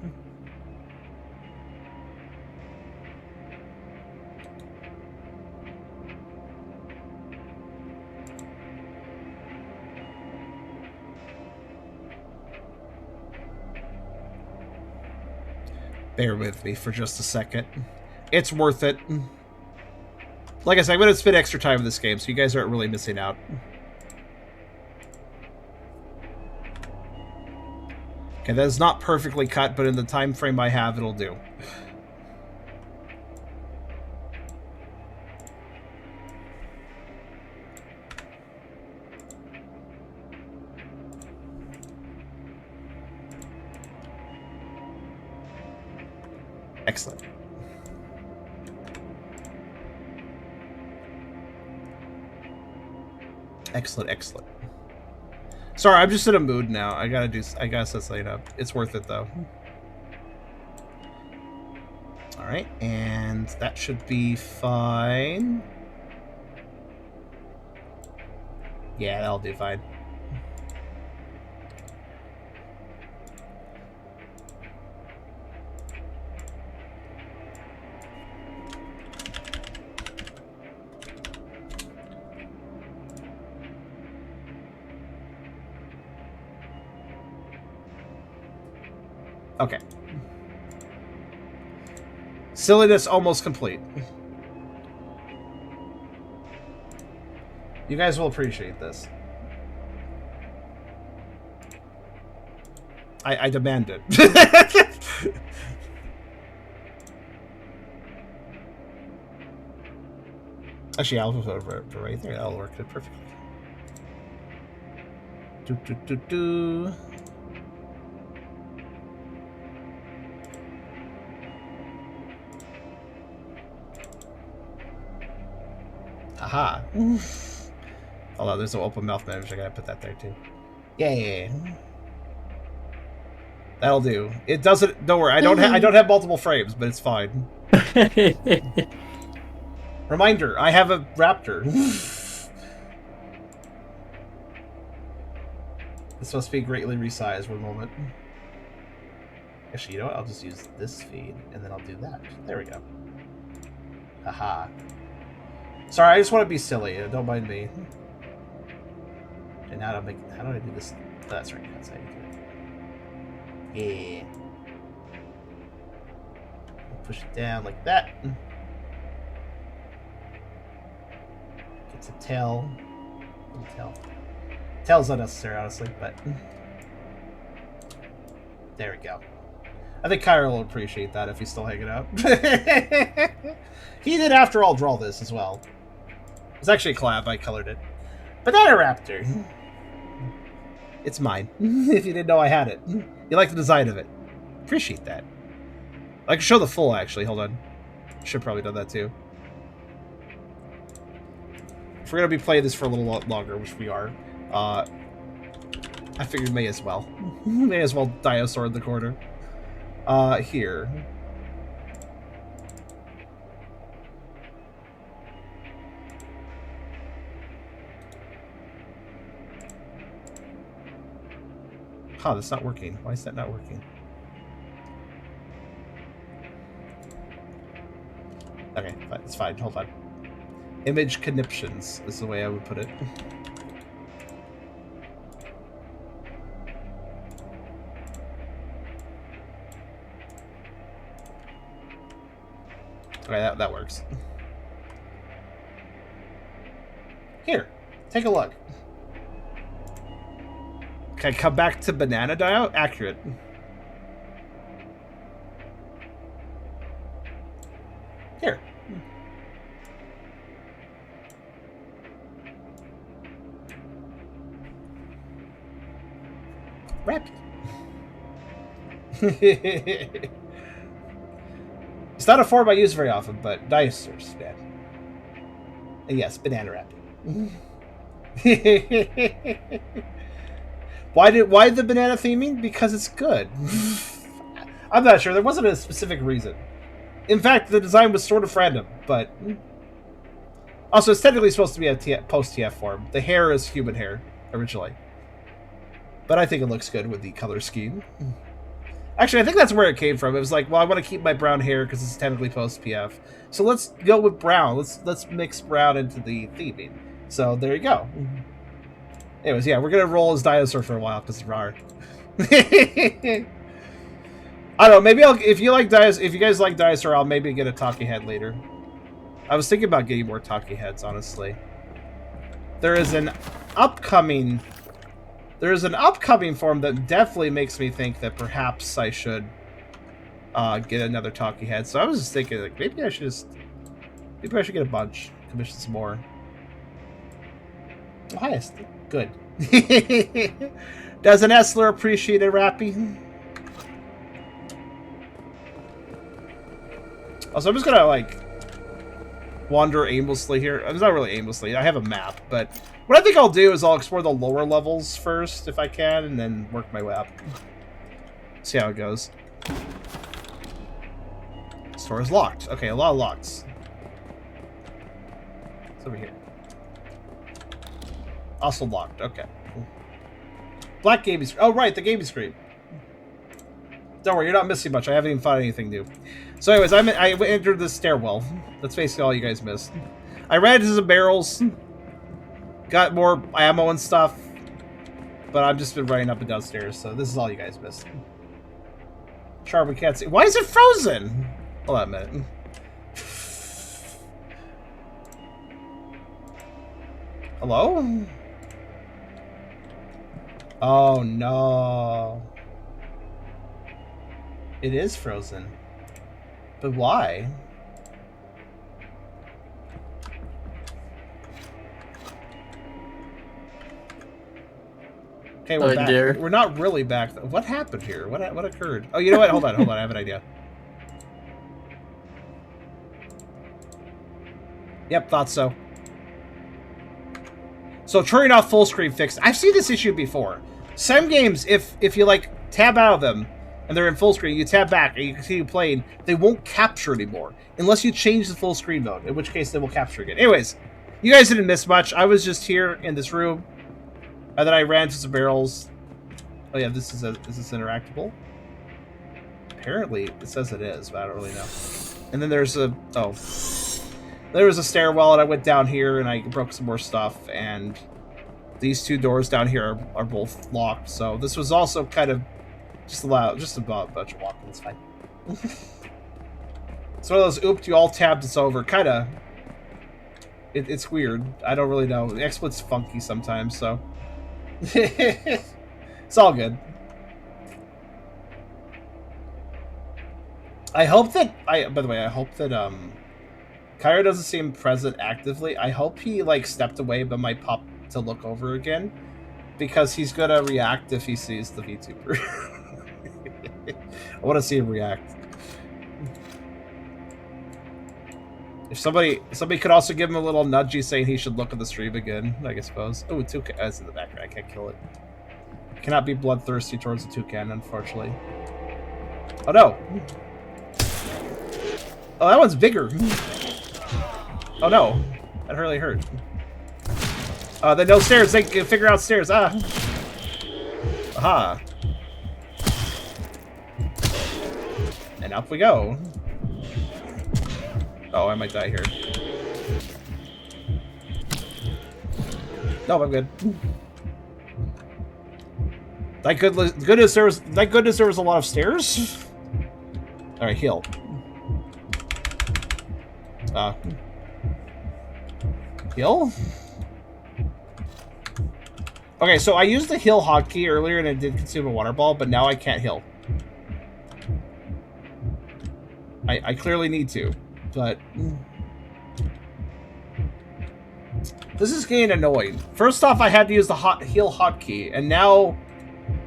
Bear with me for just a second. It's worth it. Like I said, I'm going to spend extra time in this game, so you guys aren't really missing out. Okay, that is not perfectly cut, but in the time frame I have, it'll do. Excellent. Excellent, excellent. Sorry, I'm just in a mood now. I gotta set something up. It's worth it though. Alright, and that should be fine. Yeah, that'll do fine. Okay. Silliness almost complete. You guys will appreciate this. I demand it. Actually, I'll put it right there. That'll work perfectly. Do. Aha. Hold on, there's an open mouth manager. I gotta put that there too. Yay. That'll do. It doesn't. Don't worry. I don't have multiple frames, but it's fine. Reminder: I have a raptor. This must be greatly resized. One moment. Actually, you know what? I'll just use this feed, and then I'll do that. There we go. Aha. Sorry, I just want to be silly. Don't mind me. And how do I do this? Oh, that's right. That's how you do it. Yeah. Push it down like that. Gets a tail. Tail's unnecessary, honestly, but there we go. I think Kyra will appreciate that if he's still hanging out. He did, after all, draw this as well. It's actually a collab. I colored it. Banana Raptor. It's mine. If you didn't know I had it. You like the design of it. Appreciate that. I can show the full, actually. Hold on. Should probably done that, too. If we're going to be playing this for a little longer, which we are, I figured may as well. May as well dinosaur in the corner. Here. Huh, that's not working. Why is that not working? Okay, it's fine. Hold on. Image conniptions is the way I would put it. Okay, that works. Here, take a look. Can I come back to banana dio? Accurate. Here. Rapid. It's not a form I use very often, but dinosaurs, man. And yes, banana rapid. Why the banana theming? Because it's good. I'm not sure. There wasn't a specific reason. In fact, the design was sort of random, but also it's technically supposed to be a post-TF form. The hair is human hair originally, but I think it looks good with the color scheme. Actually, I think that's where it came from. It was like, well, I want to keep my brown hair because it's technically post-PF, so let's go with brown. Let's mix brown into the theming. So there you go. Anyways, yeah, we're gonna roll as dinosaur for a while because it's raw. I don't know. Maybe if you guys like dinosaur, I'll maybe get a talkie head later. I was thinking about getting more talkie heads, honestly. There is an upcoming form that definitely makes me think that perhaps I should get another talkie head. So I was just thinking, like, maybe I should get a bunch, commission some more. Oh, hi, good. Does an Essler appreciate a Rappy? Also, I'm just gonna, like, wander aimlessly here. It's not really aimlessly. I have a map, but what I think I'll do is I'll explore the lower levels first, if I can, and then work my way up. See how it goes. Store is locked. Okay, a lot of locks. It's over here. Also locked. Okay. Black gaming screen. Oh, right, the gaming screen. Don't worry, you're not missing much. I haven't even found anything new. So anyways, I entered this stairwell. That's basically all you guys missed. I ran into some barrels. Got more ammo and stuff. But I've just been running up and downstairs, so this is all you guys missed. Sure, we can't see. Why is it frozen? Hold on a minute. Hello? Oh no. It is frozen. But why? Okay, we're back. Dear. We're not really back. What happened here? What occurred? Oh, you know what? Hold on. I have an idea. Yep, thought so. So turning off full screen fixed. I've seen this issue before. Some games, if you like tab out of them and they're in full screen, you tab back and you continue playing, they won't capture anymore unless you change the full screen mode. In which case, they will capture again. Anyways, you guys didn't miss much. I was just here in this room, and then I ran to some barrels. Oh yeah, is this interactable? Apparently, it says it is, but I don't really know. And then there's a there was a stairwell, and I went down here, and I broke some more stuff, and these two doors down here are both locked, so this was also kind of just about a bunch of walking. It's fine. It's one of those, oops, you all tabbed this over. Kind of. It's weird. I don't really know. The XSplit's funky sometimes, so. It's all good. I hope that, by the way, I hope that, Kyra doesn't seem present actively. I hope he, like, stepped away but might pop to look over again, because he's gonna react if he sees the VTuber. I want to see him react. If somebody could also give him a little nudgy saying he should look at the stream again, I suppose. Oh, toucan is in the background. I can't kill it. Cannot be bloodthirsty towards the toucan, unfortunately. Oh no! Oh, that one's bigger. Oh no, that really hurt. Then no stairs. They can figure out stairs. Ah. Aha. And up we go. Oh, I might die here. No, I'm good. Thank goodness there was a lot of stairs. All right, heal. Heal. Okay, so I used the heal hotkey earlier and it did consume a water ball, but now I can't heal. I clearly need to, but this is getting annoying. First off, I had to use the heal hotkey, and now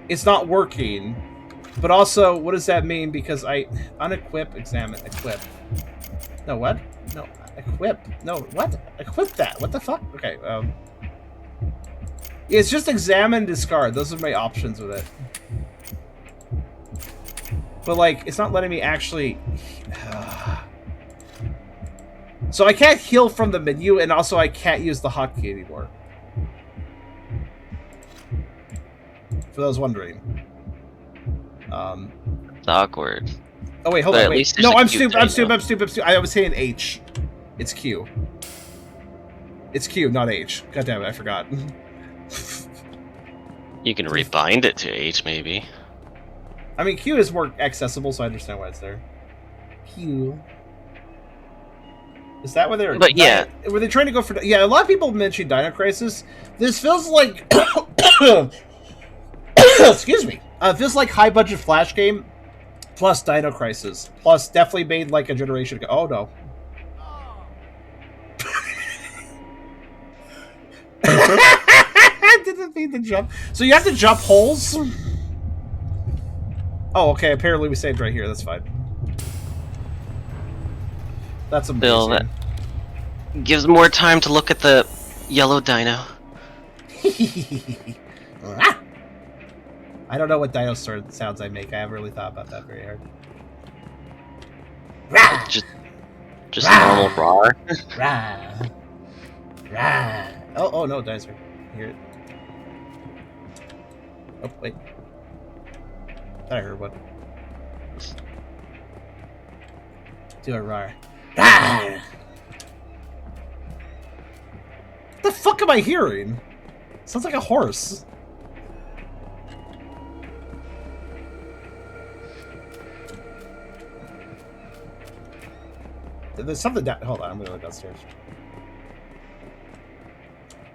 it's not working. But also, what does that mean? Because I unequip, examine, equip. No, what? No, equip. No, what? Equip that. What the fuck? Okay, it's just examine, discard. Those are my options with it. But, like, it's not letting me actually... So I can't heal from the menu, and also I can't use the hotkey anymore. For those wondering. It's awkward. Oh, wait, hold But on, at wait. least No, there's a I'm Q stupid, I'm thing, stupid, though. I'm stupid, I'm stupid. I was saying H. It's Q. It's Q, not H. God damn it, I forgot. You can rebind it to H, maybe. I mean, Q is more accessible, so I understand why it's there. Q. Is that what they were... But yeah. Were they trying to go for... Yeah, a lot of people mentioned Dino Crisis. This feels like... Excuse me. It feels like high-budget Flash game plus Dino Crisis. Plus definitely made like a generation ago. Oh, no. I didn't mean to jump. So you have to jump holes? Oh, okay. Apparently we saved right here. That's fine. That's amazing. Bill, that gives more time to look at the yellow dino. I don't know what dinosaur sounds I make. I haven't really thought about that very hard. Just a normal roar. Oh no, dinosaur. Hear it. Oh, wait. I heard one. Do a roar. What the fuck am I hearing? Sounds like a horse. There's something down. Hold on, I'm gonna look downstairs.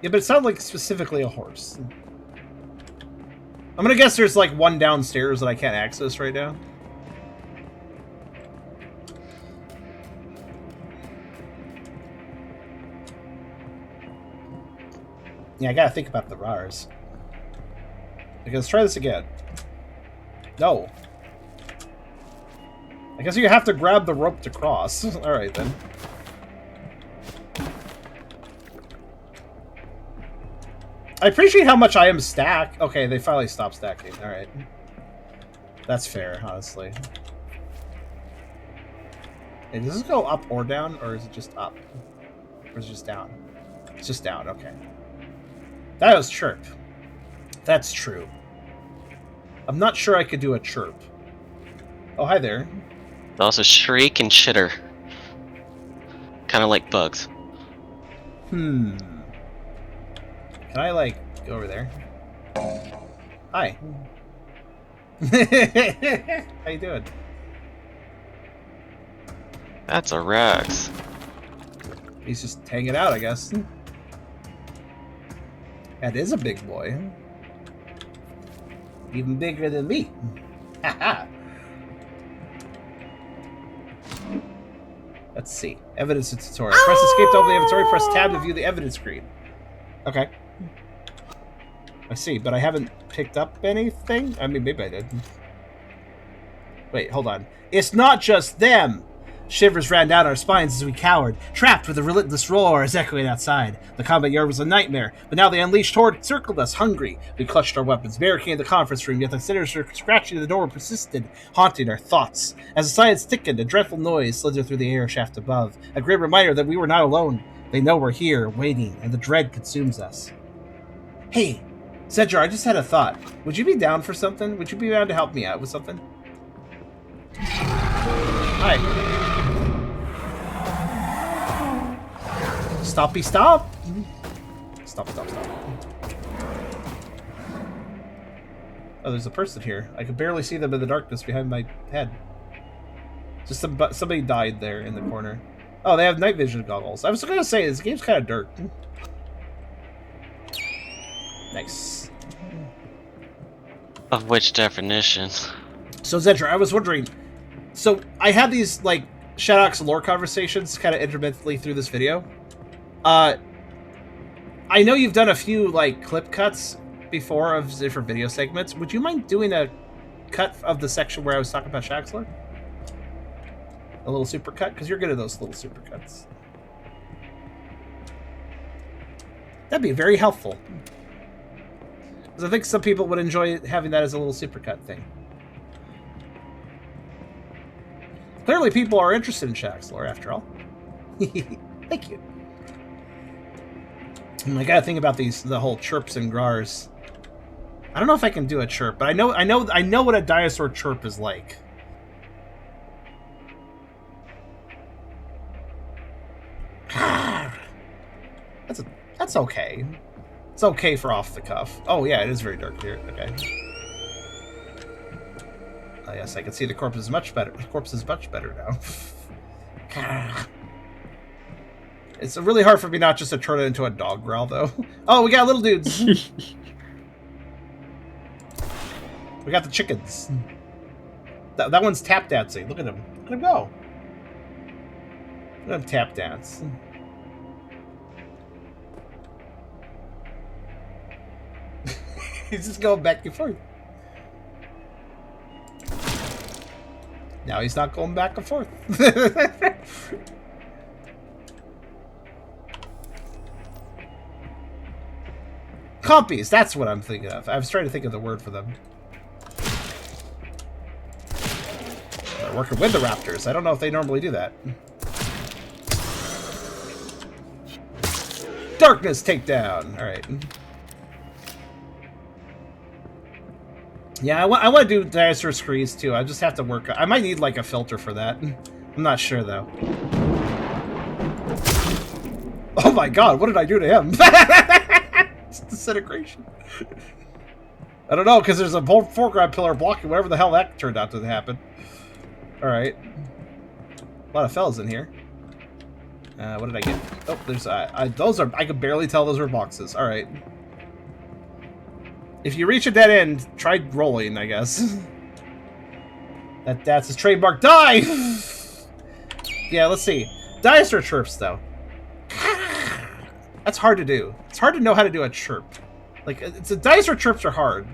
Yeah, but it sounded like specifically a horse. I'm gonna guess there's like one downstairs that I can't access right now. Yeah, I gotta think about the RARs. Okay, let's try this again. No. I guess you have to grab the rope to cross. Alright then. I appreciate how much I am stacked. Okay, they finally stopped stacking. Alright. That's fair, honestly. Hey, does this go up or down, or is it just up? Or is it just down? It's just down, okay. That was chirp. That's true. I'm not sure I could do a chirp. Oh, hi there. Also shriek and chitter. Kind of like bugs. Can I, like, go over there? Hi. How you doing? That's a Rex. He's just hanging out, I guess. That is a big boy. Even bigger than me. Haha. Let's see. Evidence tutorial. Press escape to open the inventory. Press tab to view the evidence screen. Okay. I see, but I haven't picked up anything? I mean, maybe I did. Wait, hold on. It's not just them! Shivers ran down our spines as we cowered, trapped with a relentless roar as echoing outside. The combat yard was a nightmare, but now the unleashed horde circled us, hungry. We clutched our weapons, barricading the conference room, yet the sinister scratching of the door persisted, haunting our thoughts. As the silence thickened, a dreadful noise slithered through the air shaft above, a grim reminder that we were not alone. They know we're here, waiting, and the dread consumes us. Hey, Zedjar, I just had a thought. Would you be down for something? Would you be down to help me out with something? Hi. Stoppy stop! Stop. Oh, there's a person here. I can barely see them in the darkness behind my head. Just somebody died there in the corner. Oh, they have night vision goggles. I was gonna say, this game's kind of dark. Nice. Of which definition? So, Zedra, I was wondering... So, I had these, like, Shadox lore conversations kind of intermittently through this video. I know you've done a few, like, clip cuts before of different video segments. Would you mind doing a cut of the section where I was talking about Shadox lore? A little super cut? Because you're good at those little super cuts. That'd be very helpful. Because I think some people would enjoy having that as a little super cut thing. Clearly people are interested in Shadox lore, after all. Thank you. I gotta think about the whole chirps and grars. I don't know if I can do a chirp, but I know what a dinosaur chirp is like. That's okay. It's okay for off the cuff. Oh yeah, it is very dark here. Okay. Oh yes, I can see the corpse is much better. The corpse is much better now. It's really hard for me not just to turn it into a dog growl, though. Oh, we got little dudes. We got the chickens. That one's tap dancing. Look at him. Look at him go. Look at him tap dance. He's just going back and forth. Now he's not going back and forth. Compies, that's what I'm thinking of. I was trying to think of the word for them. They're working with the raptors. I don't know if they normally do that. Darkness takedown. All right. Yeah, I want to do dinosaur screens too. I just have to work. I might need like a filter for that. I'm not sure though. Oh my god, what did I do to him? Disintegration. I don't know, because there's a foreground pillar blocking whatever the hell that turned out to happen. Alright. A lot of fellas in here. What did I get? Oh, there's those are. I could barely tell those were boxes. All right. If you reach a dead end, try rolling. I guess. That's his trademark. Die. Yeah. Let's see. Dice or chirps though. That's hard to do. It's hard to know how to do a chirp. Like it's a dice or chirps are hard.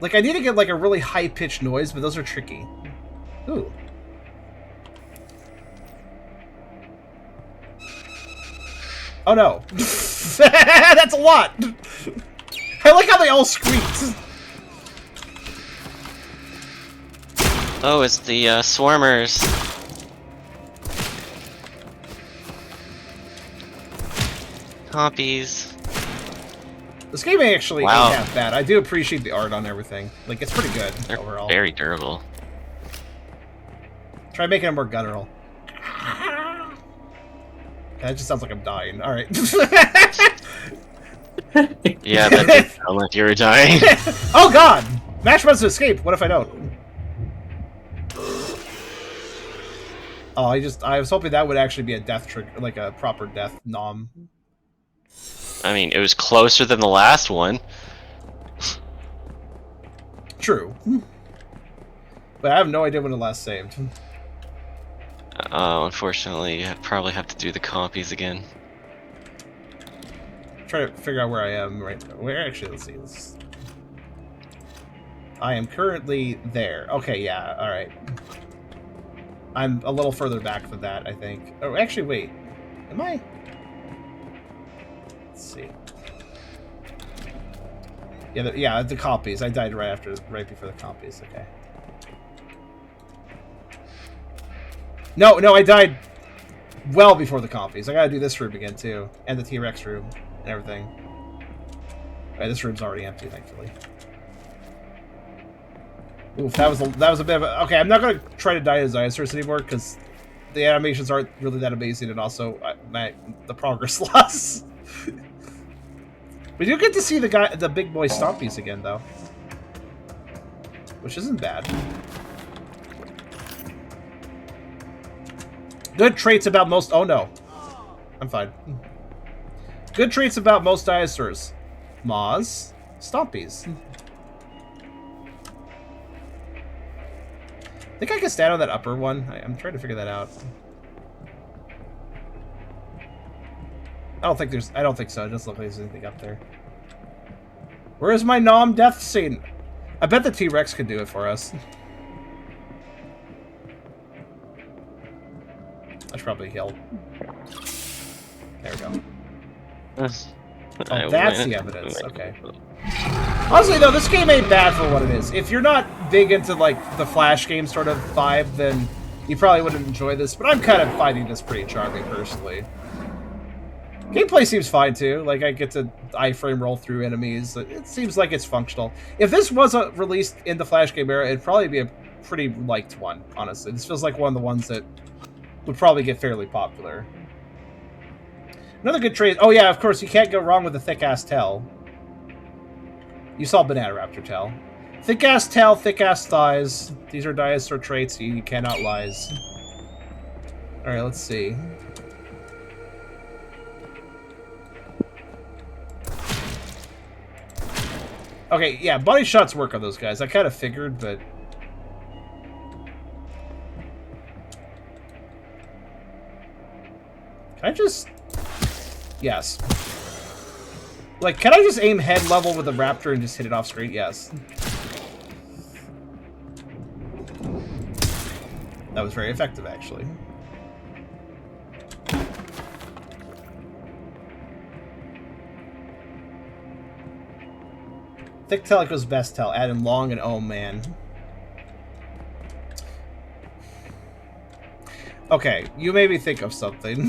Like I need to get like a really high pitched noise, but those are tricky. Ooh. Oh no. That's a lot! I like how they all squeaked. Oh, it's the swarmers. Copies. This game actually Wow. ain't half bad. I do appreciate the art on everything. Like, it's pretty good They're overall. very durable. Try making it more guttural. That just sounds like I'm dying. Alright. Yeah, that did sound like you were dying. Oh god! Mash wants to escape. What if I don't? Oh, I was hoping that would actually be a death trick, like a proper death nom. I mean, it was closer than the last one. True. But I have no idea when it last saved. Oh, unfortunately, you probably have to do the copies again. Try to figure out where I am right now. Where actually? Let's see. I am currently there. Okay, yeah. All right. I'm a little further back than that, I think. Oh, actually, wait. Am I? Let's see. Yeah, the copies. I died right before the copies. Okay. No, I died well before the copies. I gotta do this room again too, and the T-Rex room and everything. Alright, this room's already empty, thankfully. Oof, that was a bit of a... Okay, I'm not gonna try to die as Dinosaurs anymore because the animations aren't really that amazing, and also the progress loss. We do get to see the big boy Stompies again, though, which isn't bad. Good traits about most... Oh, no. I'm fine. Good traits about most dinosaurs. Maws. Stompies. I think I can stand on that upper one. I'm trying to figure that out. I don't think so. It doesn't look like there's anything up there. Where is my nom death scene? I bet the T-Rex could do it for us. I should probably heal. There we go. Oh, that's the evidence. Okay. Honestly, though, this game ain't bad for what it is. If you're not big into, like, the Flash game sort of vibe, then you probably wouldn't enjoy this. But I'm kind of finding this pretty charming, personally. Gameplay seems fine, too. Like, I get to iframe roll through enemies. It seems like it's functional. If this wasn't released in the Flash game era, it'd probably be a pretty liked one, honestly. This feels like one of the ones that would probably get fairly popular. Another good trait... Oh, yeah, of course, you can't go wrong with a thick-ass tail. You saw Banana Raptor tail. Thick-ass tail, thick-ass thighs. These are dinosaur traits. You cannot lies. Alright, let's see. Okay, yeah, body shots work on those guys. I kind of figured, but... Can I just... Yes. Like, can I just aim head level with a raptor and just hit it off screen? Yes. That was very effective, actually. Thick tail equals best tail. Add in long and oh man. Okay, you made me think of something.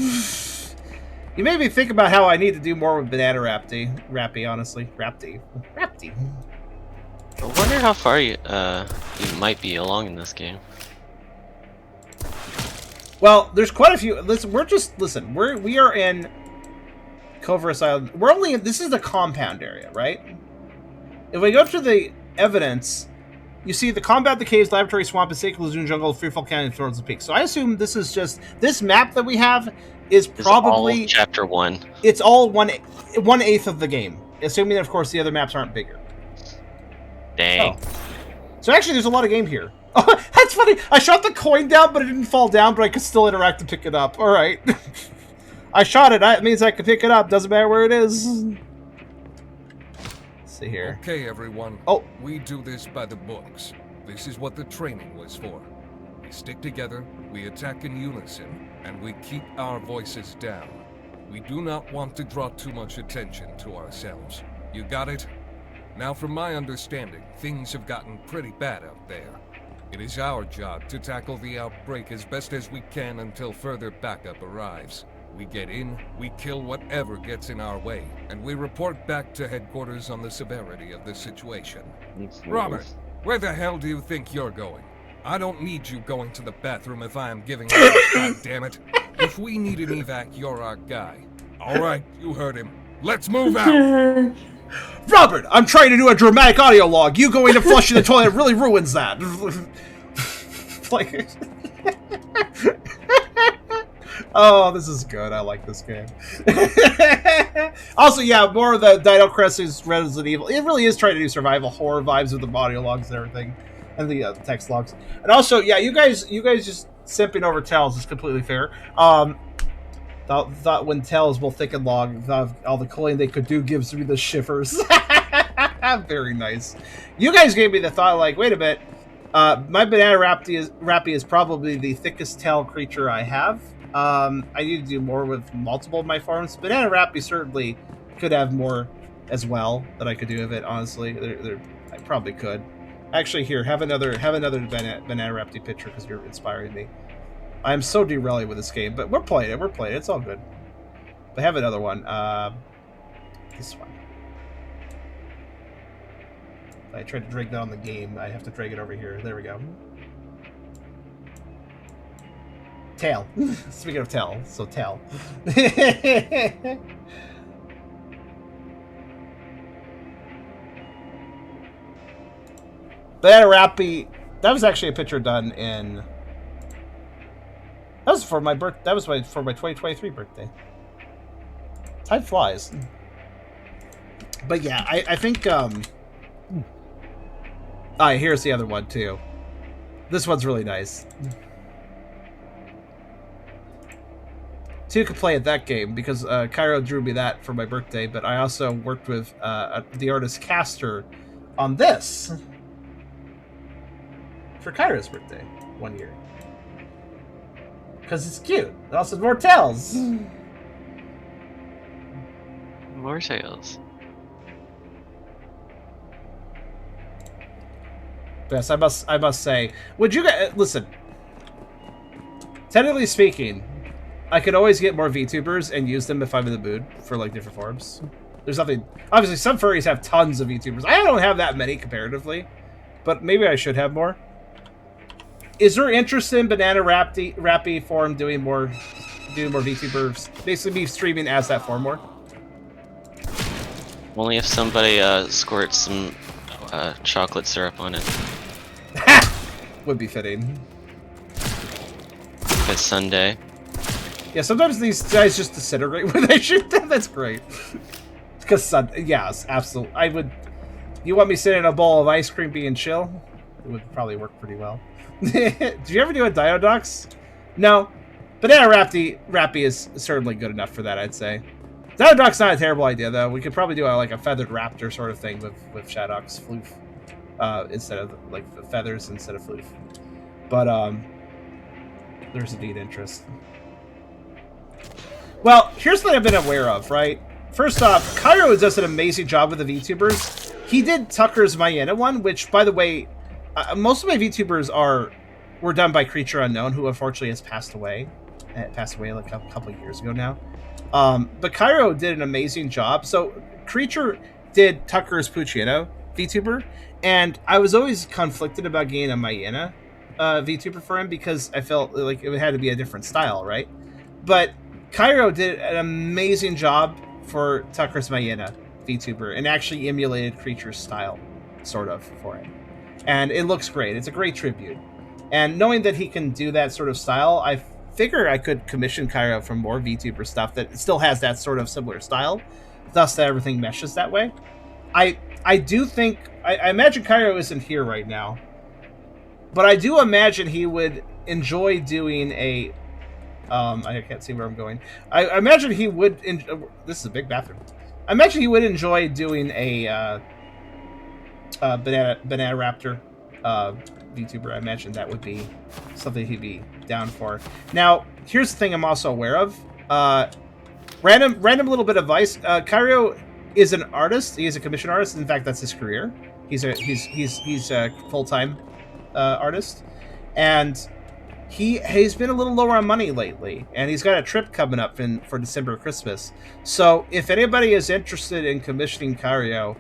You made me think about how I need to do more with Banana Rappy, honestly. Rapty. I wonder how far you might be along in this game. Well, there's quite a few. Listen, we are in Coverous Island. We're only in, this is the compound area, right? If we go to the evidence, You see the combat, the caves, laboratory, swamp, and sacred lagoon jungle, freefall canyon, thorns and peaks. So I assume this is just this map that we have is probably all chapter 1. It's all 1/8 of the game, assuming of course the other maps aren't bigger. Dang. Oh. So actually, there's a lot of game here. Oh, that's funny. I shot the coin down, but it didn't fall down, but I could still interact and pick it up. All right. I shot it. That means I can pick it up. Doesn't matter where it is. Let's see here. Okay, everyone. Oh. We do this by the books. This is what the training was for. We stick together, we attack in unison, and we keep our voices down. We do not want to draw too much attention to ourselves. You got it? Now, from my understanding, things have gotten pretty bad out there. It is our job to tackle the outbreak as best as we can until further backup arrives. We get in, we kill whatever gets in our way, and we report back to headquarters on the severity of the situation. Robert, where the hell do you think you're going? I don't need you going to the bathroom if I am giving orders, goddammit. If we need an evac, you're our guy. Alright, you heard him. Let's move out! Robert, I'm trying to do a dramatic audio log. You going to flush in the toilet really ruins that. Like, oh, this is good. I like this game. Also, yeah, more of the Dino Crisis Resident Evil. It really is trying to do survival horror vibes with the audio logs and everything, and the text logs. And also, yeah, you guys just simping over Tails is completely fair. Thought when Tails will thicken log, all the coin they could do gives me the shivers. Very nice. You guys gave me the thought, like, wait a bit, my banana rappy is probably the thickest tail creature I have. I need to do more with multiple of my forms. Banana rappy certainly could have more as well that I could do with it. Honestly, I probably could. Actually, here, have another banana rappy picture because you're inspiring me. I'm so derailing with this game, but we're playing it. It's all good. But have another one. This one. I tried to drag that on the game. I have to drag it over here. There we go. Tail. Speaking of tail, so tail. Banana Rappy. That was actually a picture done in. That was for my birth. That was for my 2023 birthday. Time flies. But yeah, I think. Alright, here's the other one too. This one's really nice. Two could play at that game because Cairo drew me that for my birthday, but I also worked with the artist Caster on this for Cairo's birthday 1 year. Because it's cute. It also has more tails. More tails. Yes, I must say, would you guys listen? Technically speaking, I could always get more VTubers and use them if I'm in the mood for like different forms. There's nothing. Obviously, some furries have tons of VTubers. I don't have that many comparatively, but maybe I should have more. Is there interest in Banana Rappy form doing more VTubers? Basically, me streaming as that form more. Only if somebody squirts some chocolate syrup on it. Would be fitting. Like a sundae. Yeah, sometimes these guys just disintegrate when they shoot them. That's great. Because yes, absolutely. I would. You want me sitting in a bowl of ice cream being chill? It would probably work pretty well. Did you ever do a Dinodox? No. Banana Rappy is certainly good enough for that, I'd say. Dinodox not a terrible idea though. We could probably do like a feathered raptor sort of thing with Shadow's floof. Instead of like the feathers instead of floof. But there's indeed interest. Well, here's what I've been aware of, right? First off, Cairo does an amazing job with the VTubers. He did Tucker's Mayena one, which, by the way, most of my VTubers were done by Creature Unknown, who unfortunately has passed away. It passed away like a couple of years ago now. But Cairo did an amazing job. So Creature did Tucker's Puccino VTuber, and I was always conflicted about getting a Mayena VTuber for him because I felt like it had to be a different style, right? But Cairo did an amazing job for Tucker's Mayena VTuber and actually emulated Creature's style, sort of, for him. and it looks great. It's a great tribute. And knowing that he can do that sort of style, I figure I could commission Cairo for more VTuber stuff that still has that sort of similar style, thus that everything meshes that way. I do think, I imagine Cairo isn't here right now, but I do imagine he would enjoy doing a, I can't see where I'm going. I imagine he would, this is a big bathroom. I imagine he would enjoy doing a Banana Raptor VTuber. I imagine that would be something he'd be down for. Now, here's the thing I'm also aware of. Random little bit of advice. Cairo is an artist. He is a commission artist. In fact, that's his career. He's a full-time artist, and he's been a little lower on money lately, and he's got a trip coming up for December Christmas. So if anybody is interested in commissioning Cairo,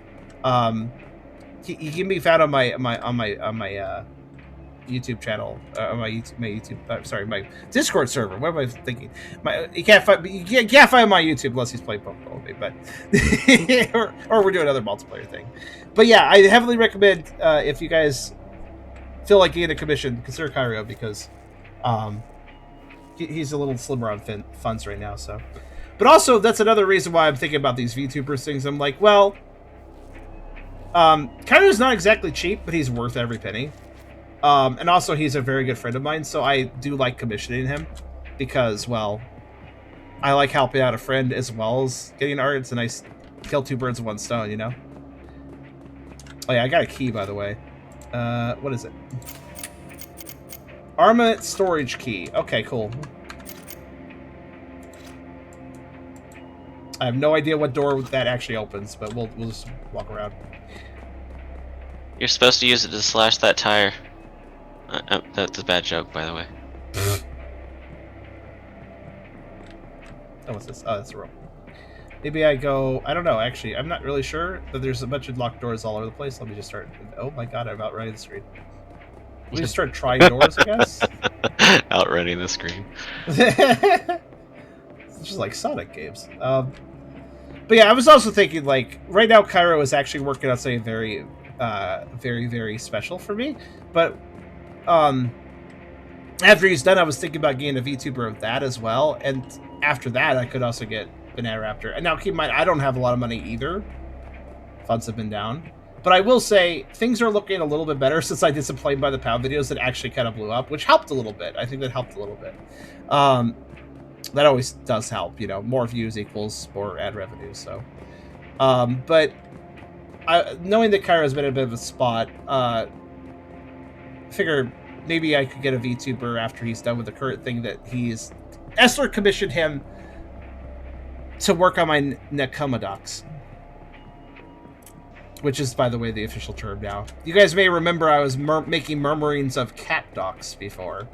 he can be found on my YouTube channel, my Discord server. What am I thinking? You can't find my YouTube unless he's playing Pokemon with me, but or we're doing another multiplayer thing. But yeah, I heavily recommend if you guys feel like getting a commission, consider Cairo, because he's a little slimmer on funds right now. So, but also that's another reason why I'm thinking about these VTubers things. I'm like, well, Cairo's not exactly cheap, but he's worth every penny. And also he's a very good friend of mine, so I do like commissioning him because, well, I like helping out a friend as well as getting art. It's a nice kill two birds with one stone, you know? Oh yeah, I got a key, by the way. What is it? Armament storage key. Okay, cool. I have no idea what door that actually opens, but we'll just walk around. You're supposed to use it to slash that tire. That's a bad joke, by the way. Oh, what's this? Oh, that's a rope. Maybe I go... I don't know, actually. I'm not really sure, but there's a bunch of locked doors all over the place. Let me just start... Oh my god, I'm outrunning the screen. Let me just start trying doors, I guess? Outrunning the screen. It's just like Sonic games. But yeah, I was also thinking, like, right now Cairo is actually working on something very, very special for me. But, after he's done, I was thinking about getting a VTuber of that as well. And after that, I could also get Banana Raptor. And now, keep in mind, I don't have a lot of money either. Funds have been down. But I will say, things are looking a little bit better since I did some Playing by the Pound videos that actually kind of blew up, which helped a little bit. I think that helped a little bit. That always does help, you know. More views equals more ad revenue, so. But knowing that Cairo's been in a bit of a spot, figure maybe I could get a VTuber after he's done with the current thing that he's... Essler commissioned him to work on my Nekomodocs. Which is, by the way, the official term now. You guys may remember I was making murmurings of cat docs before.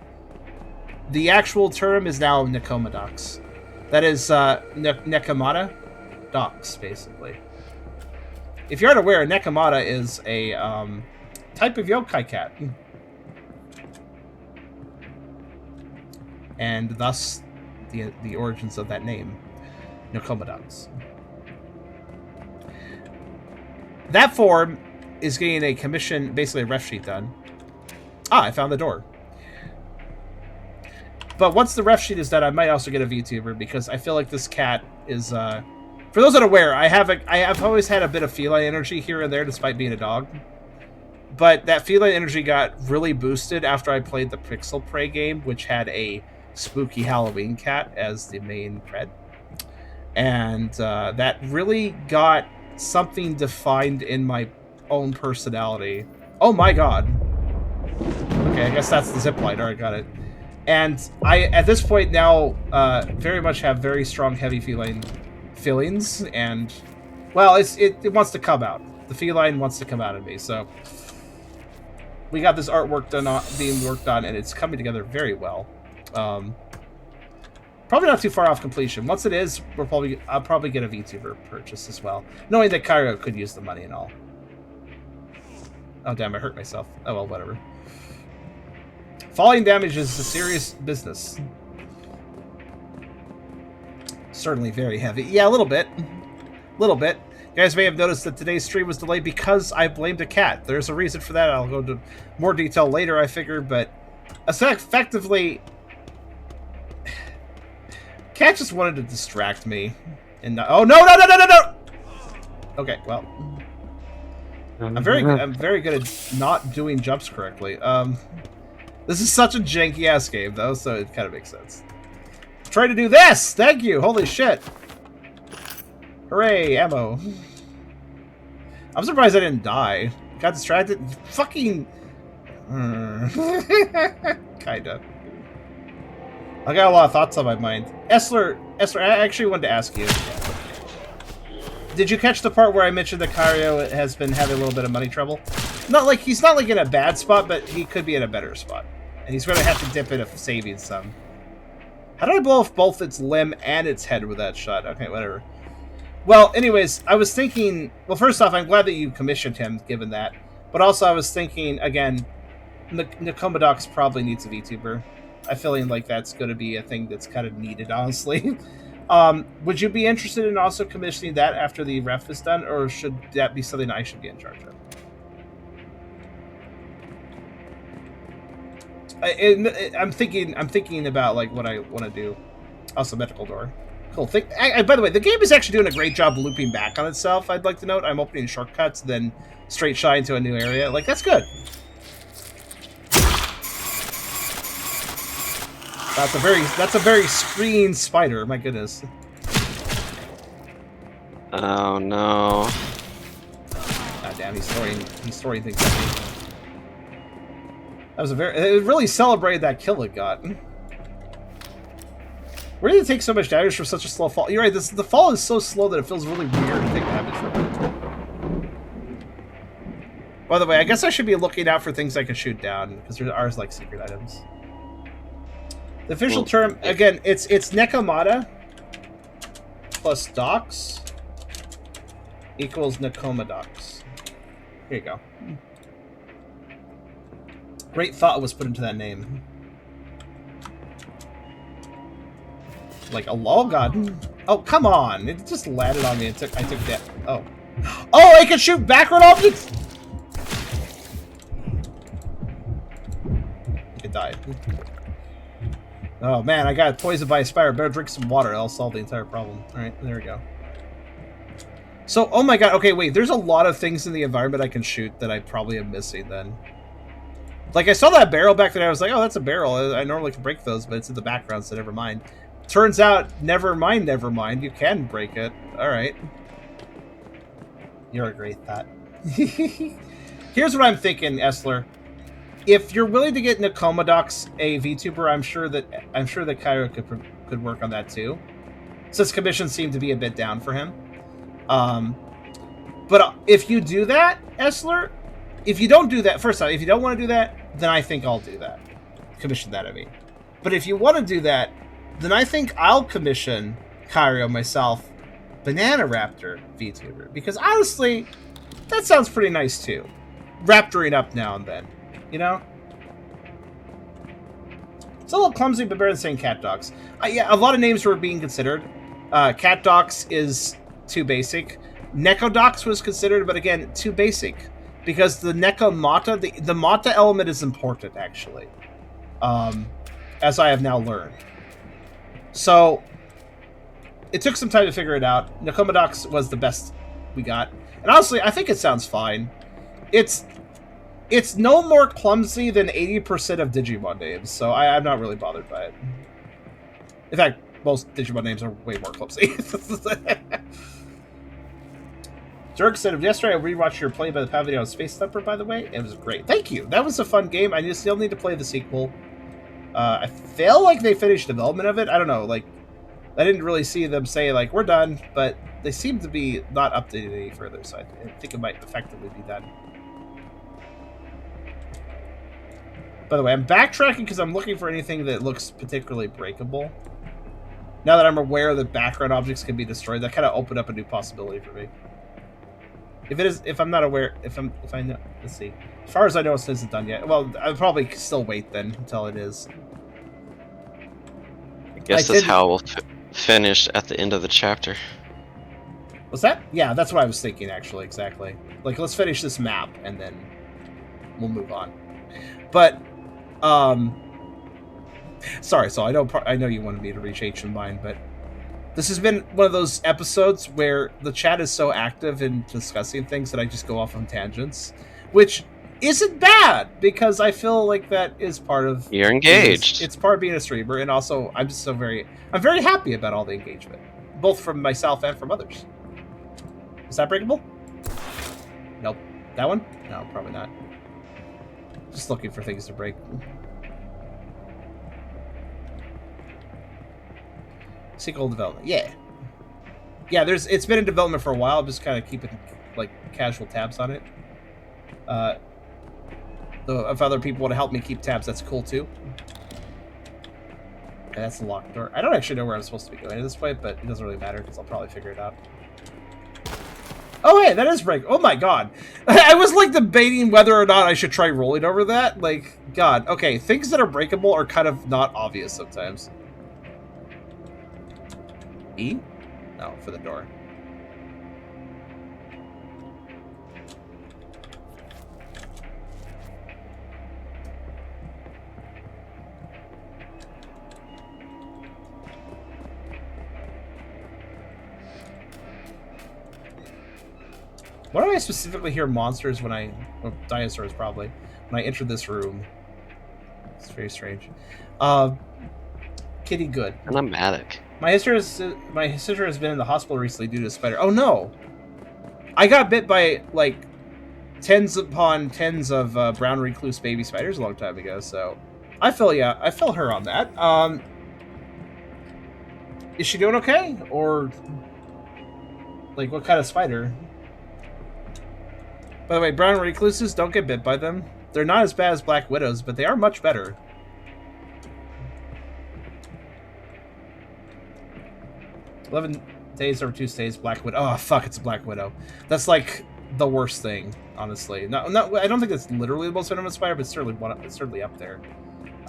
The actual term is now Nekomodocs. That is Nekomata docs, basically. If you aren't aware, Nekomata is a type of yokai cat. And thus, the origins of that name, Nekomodocs. That form is getting a commission, basically a ref sheet done. Ah, I found the door. But once the ref sheet is done, I might also get a VTuber, because I feel like this cat is, for those that are aware, I have always had a bit of feline energy here and there, despite being a dog. But that feline energy got really boosted after I played the Pixel Prey game, which had a spooky Halloween cat as the main cred. And that really got something defined in my own personality. Oh my god. Okay, I guess that's the zipline. Alright, got it. And I, at this point now, very much have very strong heavy feline feelings, and, well, it wants to come out. The feline wants to come out of me, so we got this artwork being worked on, and it's coming together very well. Probably not too far off completion. Once it is, I'll probably get a VTuber purchase as well, knowing that Cairo could use the money and all. Oh damn, I hurt myself. Oh well, whatever. Falling damage is a serious business. Certainly very heavy. Yeah, a little bit. Little bit. guys may have noticed that today's stream was delayed because I blamed a cat. There's a reason for that. I'll go into more detail later, I figure, but effectively, cat just wanted to distract me. And not, oh no! Okay, well, I'm very good at not doing jumps correctly. This is such a janky ass game though, so it kind of makes sense. Try to do this. Thank you. Holy shit! Hooray, ammo. I'm surprised I didn't die. Got distracted. Fucking. Kinda. I got a lot of thoughts on my mind. Esther, I actually wanted to ask you. Did you catch the part where I mentioned that Kario has been having a little bit of money trouble? He's not like in a bad spot, but he could be in a better spot. And he's going to have to dip into saving some. How did I blow off both its limb and its head with that shot? Okay, whatever. Well, anyways, I was thinking... Well, first off, I'm glad that you commissioned him, given that. But also, I was thinking, again, Nekomadox probably needs a VTuber. I'm feeling like that's going to be a thing that's kind of needed, honestly. Would you be interested in also commissioning that after the ref is done, or should that be something I should get in charge of? I'm thinking about like what I want to do. Also, medical door. Cool. By the way, the game is actually doing a great job looping back on itself. I'd like to note. I'm opening shortcuts, then straight shot into a new area. Like that's good. That's a very screen spider. My goodness. Oh no. God damn, he's throwing things at me. That was it really celebrated that kill it got. Where did it take so much damage for such a slow fall? You're right, the fall is so slow that it feels really weird to take damage from it. By the way, I guess I should be looking out for things I can shoot down, because there are like secret items. The official term, again, it's Nekomata plus dox equals Nekomadox. Here you go. Great thought was put into that name. Like a lol god. Oh, come on. It just landed on me and I took that. Oh. Oh, I can shoot backward objects! It died. Oh man, I got poisoned by a spider. Better drink some water. I'll solve the entire problem. Alright, there we go. So, oh my god. Okay, wait. There's a lot of things in the environment I can shoot that I probably am missing then. Like, I saw that barrel back there. I was like, oh, that's a barrel. I normally can break those, but it's in the background, so never mind. Turns out, never mind. You can break it. Alright. You're a great thought. Here's what I'm thinking, Essler. If you're willing to get Nekomadox a VTuber, I'm sure that Cairo could work on that too. Since commissions seem to be a bit down for him. But if you do that, Essler, if you don't do that, first off, if you don't want to do that, then I think I'll do that. Commission that, I mean. But if you want to do that, then I think I'll commission Cairo myself, Banana Raptor VTuber. Because honestly, that sounds pretty nice too. Raptoring up now and then. You know? It's a little clumsy, but better than saying cat dogs. Yeah, a lot of names were being considered. Cat dogs is too basic. Nekodox was considered, but again, too basic. Because the Nekomata, the Mata element is important, actually. As I have now learned. So, it took some time to figure it out. Nekomadox was the best we got. And honestly, I think it sounds fine. It's no more clumsy than 80% of Digimon names, so I'm not really bothered by it. In fact, most Digimon names are way more clumsy. Dirk said, yesterday I rewatched your play by the Pavilion Space Thumper, by the way. It was great. Thank you. That was a fun game. I still need to play the sequel. I feel like they finished development of it. I don't know. Like, I didn't really see them say, like, we're done, but they seem to be not updated any further, so I think it might effectively be done. By the way, I'm backtracking because I'm looking for anything that looks particularly breakable. Now that I'm aware that background objects can be destroyed, that kind of opened up a new possibility for me. If I'm not aware, if I know, let's see. As far as I know, it isn't done yet. Well, I'll probably still wait then until it is. I guess that's how we'll finish at the end of the chapter. Was that? Yeah, that's what I was thinking, actually, exactly. Like, let's finish this map, and then we'll move on. But, sorry, so I know you wanted me to reach H in mind, but this has been one of those episodes where the chat is so active in discussing things that I just go off on tangents, which isn't bad, because I feel like that is part of... You're engaged. It's part of being a streamer, and also I'm very happy about all the engagement, both from myself and from others. Is that breakable? Nope. That one? No, probably not. Just looking for things to break. Sequel development. Yeah. Yeah, it's been in development for a while. I'm just kind of keeping, like, casual tabs on it. Though if other people want to help me keep tabs, that's cool, too. Okay, that's the locked door. I don't actually know where I'm supposed to be going this way, but it doesn't really matter, because I'll probably figure it out. Oh, hey, that is break. Oh, my God. I was, like, debating whether or not I should try rolling over that. Like, God. Okay, things that are breakable are kind of not obvious sometimes. E? No, for the door. Why do I specifically hear monsters when or dinosaurs probably, when I enter this room? It's very strange. Kitty good. And I'm Matic. My sister has been in the hospital recently due to a spider. Oh no! I got bit by, like, tens upon tens of brown recluse baby spiders a long time ago, so I feel her on that. Is she doing okay? Or, like, what kind of spider? By the way, brown recluses, don't get bit by them. They're not as bad as black widows, but they are much better. "11 days over 2 stays, black widow." Oh, fuck, it's a black widow. That's, like, the worst thing, honestly. I don't think it's literally the most venomous spider, but it's certainly up there.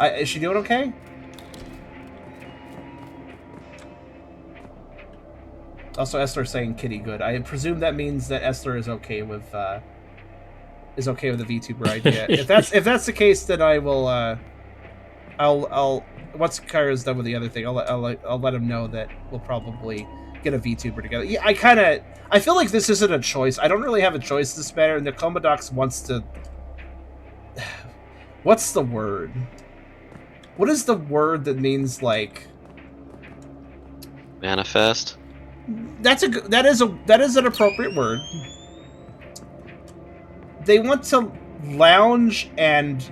Is she doing okay? Also, Esther saying kitty good. I presume that means that Esther is okay with the VTuber idea. If that's the case, then I will. I'll once Kyra's done with the other thing, I'll let him know that we'll probably get a VTuber together. Yeah, I feel like this isn't a choice. I don't really have a choice this matter. Nicomodox wants to. What's the word? What is the word that means, like, Manifest? That is an appropriate word. They want to lounge and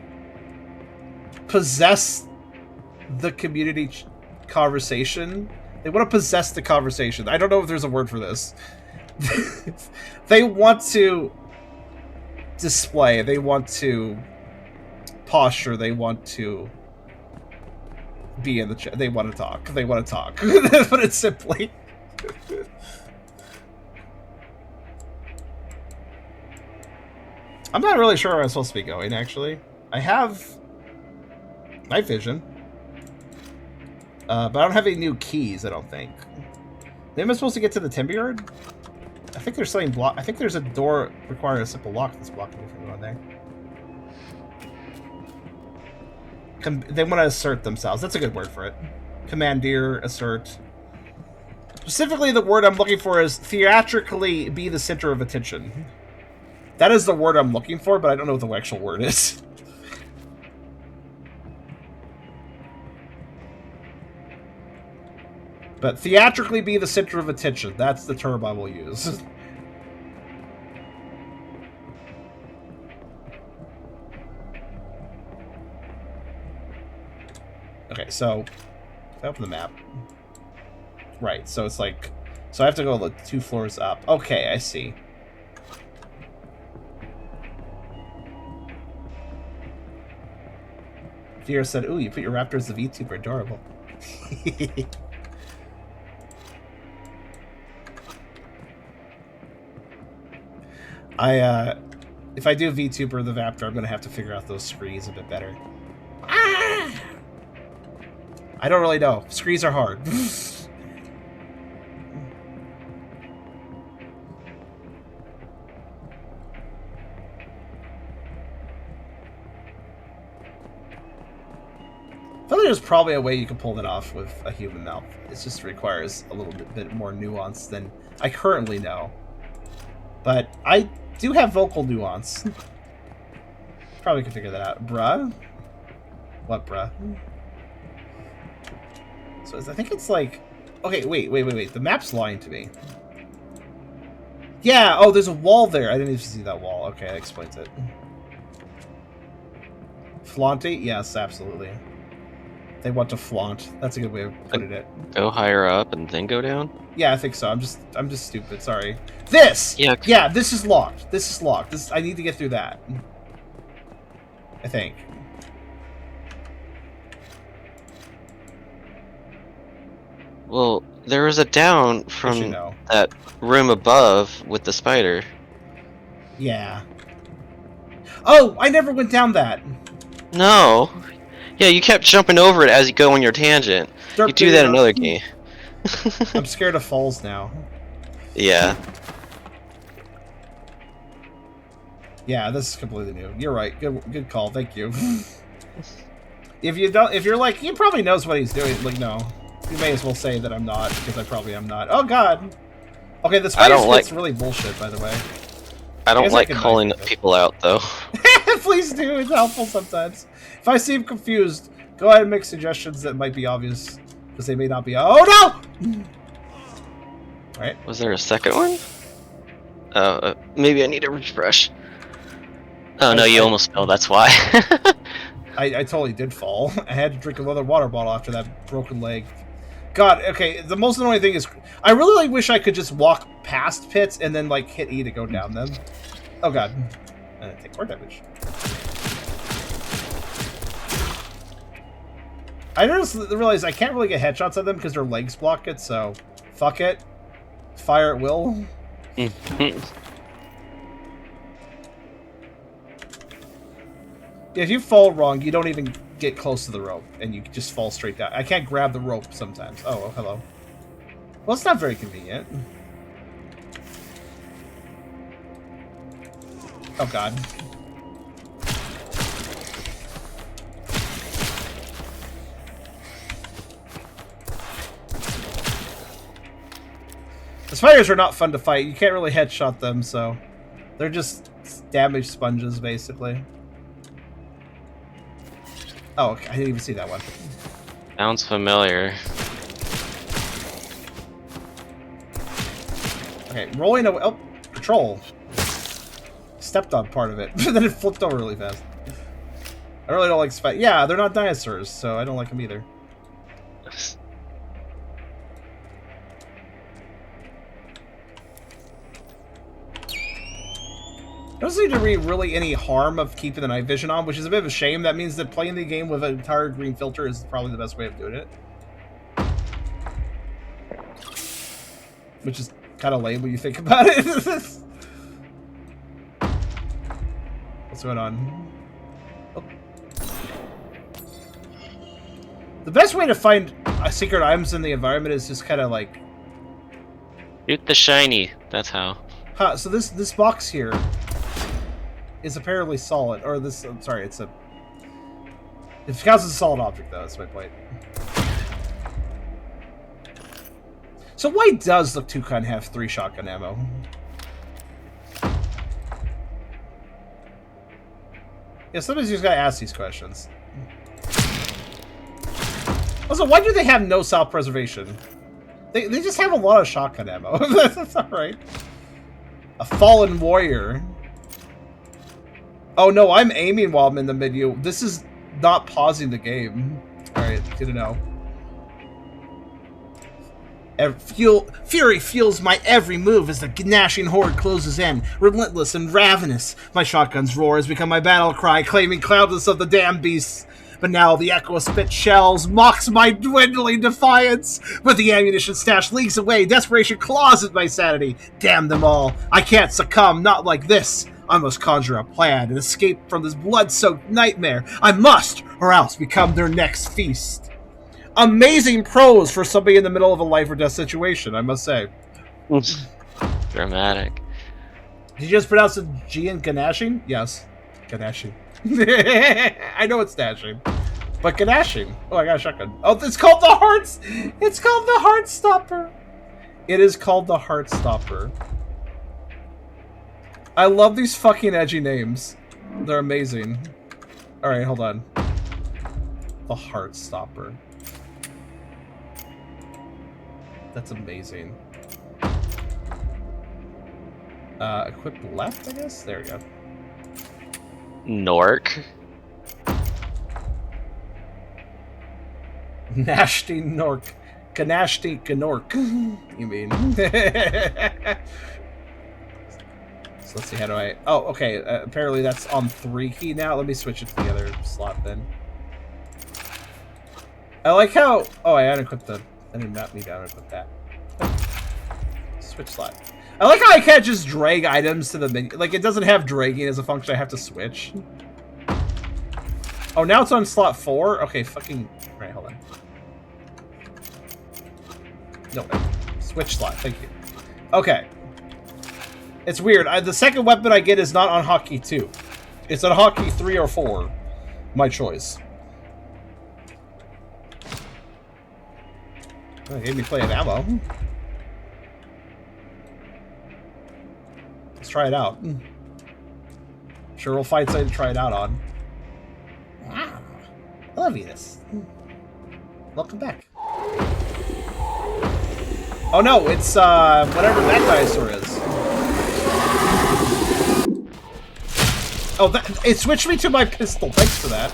possess the community conversation. They want to possess the conversation. I don't know if there's a word for this. They want to display. They want to posture. They want to be in the chat. They want to talk. They want to talk. That's what it's simply. I'm not really sure where I'm supposed to be going, actually. I have night vision. But I don't have any new keys, I don't think. Am I supposed to get to the timber yard? I think they're selling block. I think there's a door requiring a simple lock that's blocking me from going there. They want to assert themselves. That's a good word for it. Commandeer, assert. Specifically, the word I'm looking for is theatrically be the center of attention. That is the word I'm looking for, but I don't know what the actual word is. But theatrically be the center of attention. That's the term I will use. Okay, so if I open the map. Right, so it's like... So I have to go like 2 floors up. Okay, I see. Fiora said, "Ooh, you put your raptor as the VTuber. Adorable." If I do VTuber the Raptor, I'm gonna have to figure out those screens a bit better. Ah! I don't really know. Screens are hard. feel like there's probably a way you can pull that off with a human mouth. It just requires a little bit more nuance than I currently know. But I do have vocal nuance. Probably can figure that out. Bruh? What, bruh? So I think it's like... Okay, wait. The map's lying to me. Yeah, oh, there's a wall there. I didn't even see that wall. Okay, that explains it. Flaunty? Yes, absolutely. They want to flaunt. That's a good way of putting it. Go higher up and then go down? Yeah, I think so. I'm just stupid. Sorry. This! Yeah. Yeah, this is locked. This is locked. I need to get through that. I think. Well, there was a down from you know. that room above with the spider. Yeah. Oh, I never went down that. No. Yeah, you kept jumping over it as you go on your tangent. You do that in another game. I'm scared of falls now. Yeah. Yeah, this is completely new. You're right. Good call. Thank you. If you're like, he probably knows what he's doing. Like, no, you may as well say that I'm not, because I probably am not. Oh God. Okay, this fight really bullshit, by the way. I don't like calling people out, though. Please do. It's helpful sometimes. If I seem confused, go ahead and make suggestions that might be obvious, because they may not be. Oh no! Right. Was there a second one? Maybe I need a refresh. Oh no, you almost fell. That's why. I totally did fall. I had to drink another water bottle after that broken leg. God, okay, the most annoying thing is, I really wish I could just walk past pits and then like hit E to go down them. Oh God, I didn't take more damage. I just realized I can't really get headshots at them because their legs block it, so fuck it. Fire at will. If you fall wrong, you don't even get close to the rope, and you just fall straight down. I can't grab the rope sometimes. Oh, hello. Well, it's not very convenient. Oh, God. The spiders are not fun to fight. You can't really headshot them, so they're just damage sponges, basically. Oh, okay. I didn't even see that one. Sounds familiar. Okay, rolling away. Oh, patrol. Stepped on part of it, but then it flipped over really fast. I really don't like spiders. Yeah, they're not dinosaurs, so I don't like them either. Doesn't seem to be really any harm of keeping the night vision on, which is a bit of a shame. That means that playing the game with an entire green filter is probably the best way of doing it. Which is kind of lame when you think about it. What's going on? Oh. The best way to find secret items in the environment is just kind of like... Shoot the shiny. That's how. Huh, so this box here is apparently solid, or this, I'm sorry, it's a... It counts as a solid object, though, that's my point. So why does the Toucan have 3 shotgun ammo? Yeah, sometimes you just gotta ask these questions. Also, why do they have no self-preservation? They just have a lot of shotgun ammo. That's alright. A fallen warrior. Oh no, I'm aiming while I'm in the menu. This is not pausing the game. Alright, good to know. Fury fuels my every move as the gnashing horde closes in. Relentless and ravenous, my shotgun's roar has become my battle cry, claiming cloudless of the damned beasts. But now the echo of spit shells mocks my dwindling defiance. But the ammunition stash leaks away. Desperation claws at my sanity. Damn them all. I can't succumb, not like this. I must conjure a plan and escape from this blood-soaked nightmare. I must, or else become their next feast. Amazing prose for somebody in the middle of a life or death situation, I must say. Dramatic. Did you just pronounce it G in Ganashing? Yes. Ganashing. I know it's dashing. But ganashing. Oh, I got a shotgun. Oh, it's called the Hearts. It's called the Heartstopper. It is called the Heartstopper. I love these fucking edgy names. They're amazing. All right, hold on. The Heartstopper. That's amazing. Equip left, I guess? There we go. Nork. Nashty Nork. Ganashty Gnork. You mean? So let's see, how do I... Oh, okay. Apparently that's on 3 key now. Let me switch it to the other slot then. I like how... Oh, I unequipped the... I did not need to unequip that. Switch slot. I like how I can't just drag items to the menu. Like, it doesn't have dragging as a function. I have to switch. Oh, now it's on slot 4? Okay, fucking... Right, hold on. No, switch slot. Thank you. Okay. It's weird. The second weapon I get is not on hotkey 2. It's on hotkey 3 or 4. My choice. Oh, it gave me plenty of ammo. Let's try it out. Sure, we'll find something to try it out on. Wow. I love this. Welcome back. Oh no, it's whatever that dinosaur is. Oh, it switched me to my pistol. Thanks for that.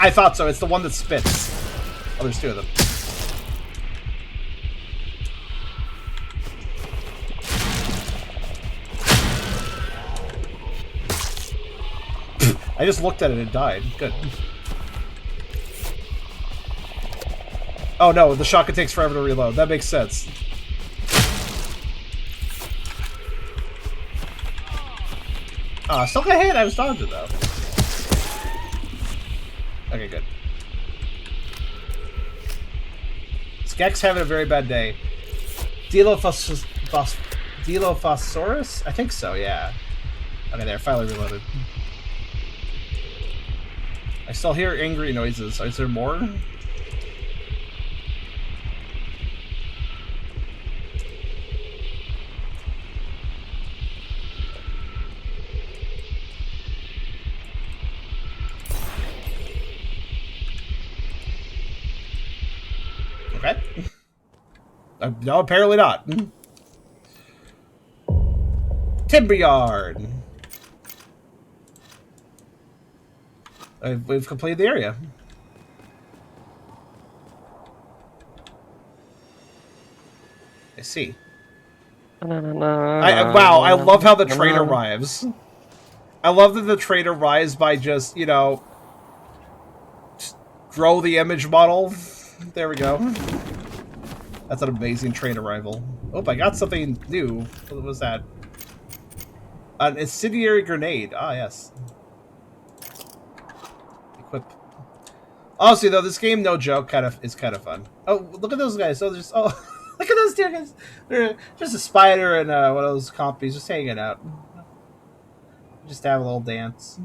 I thought so. It's the one that spits. Oh, there's 2 of them. I just looked at it and died. Good. Oh no, the shotgun takes forever to reload. That makes sense. Still got hit. I was dodging though. Okay, good. Skek's having a very bad day. Dilophosaurus? I think so, yeah. Okay, there, finally reloaded. I still hear angry noises. Is there more? Okay. No, apparently not. Timber yard. We've completed the area. I see. Wow, I love how the train arrives. I love that the train arrives by just, you know, just throw the image model. There we go. That's an amazing train arrival. Oh, I got something new. What was that? An incendiary grenade. Ah, yes. Equip. Honestly, though, this game, no joke, is kind of fun. Oh, look at those guys. Look at those 2 guys. They're just a spider and one of those compies just hanging out. Just have a little dance.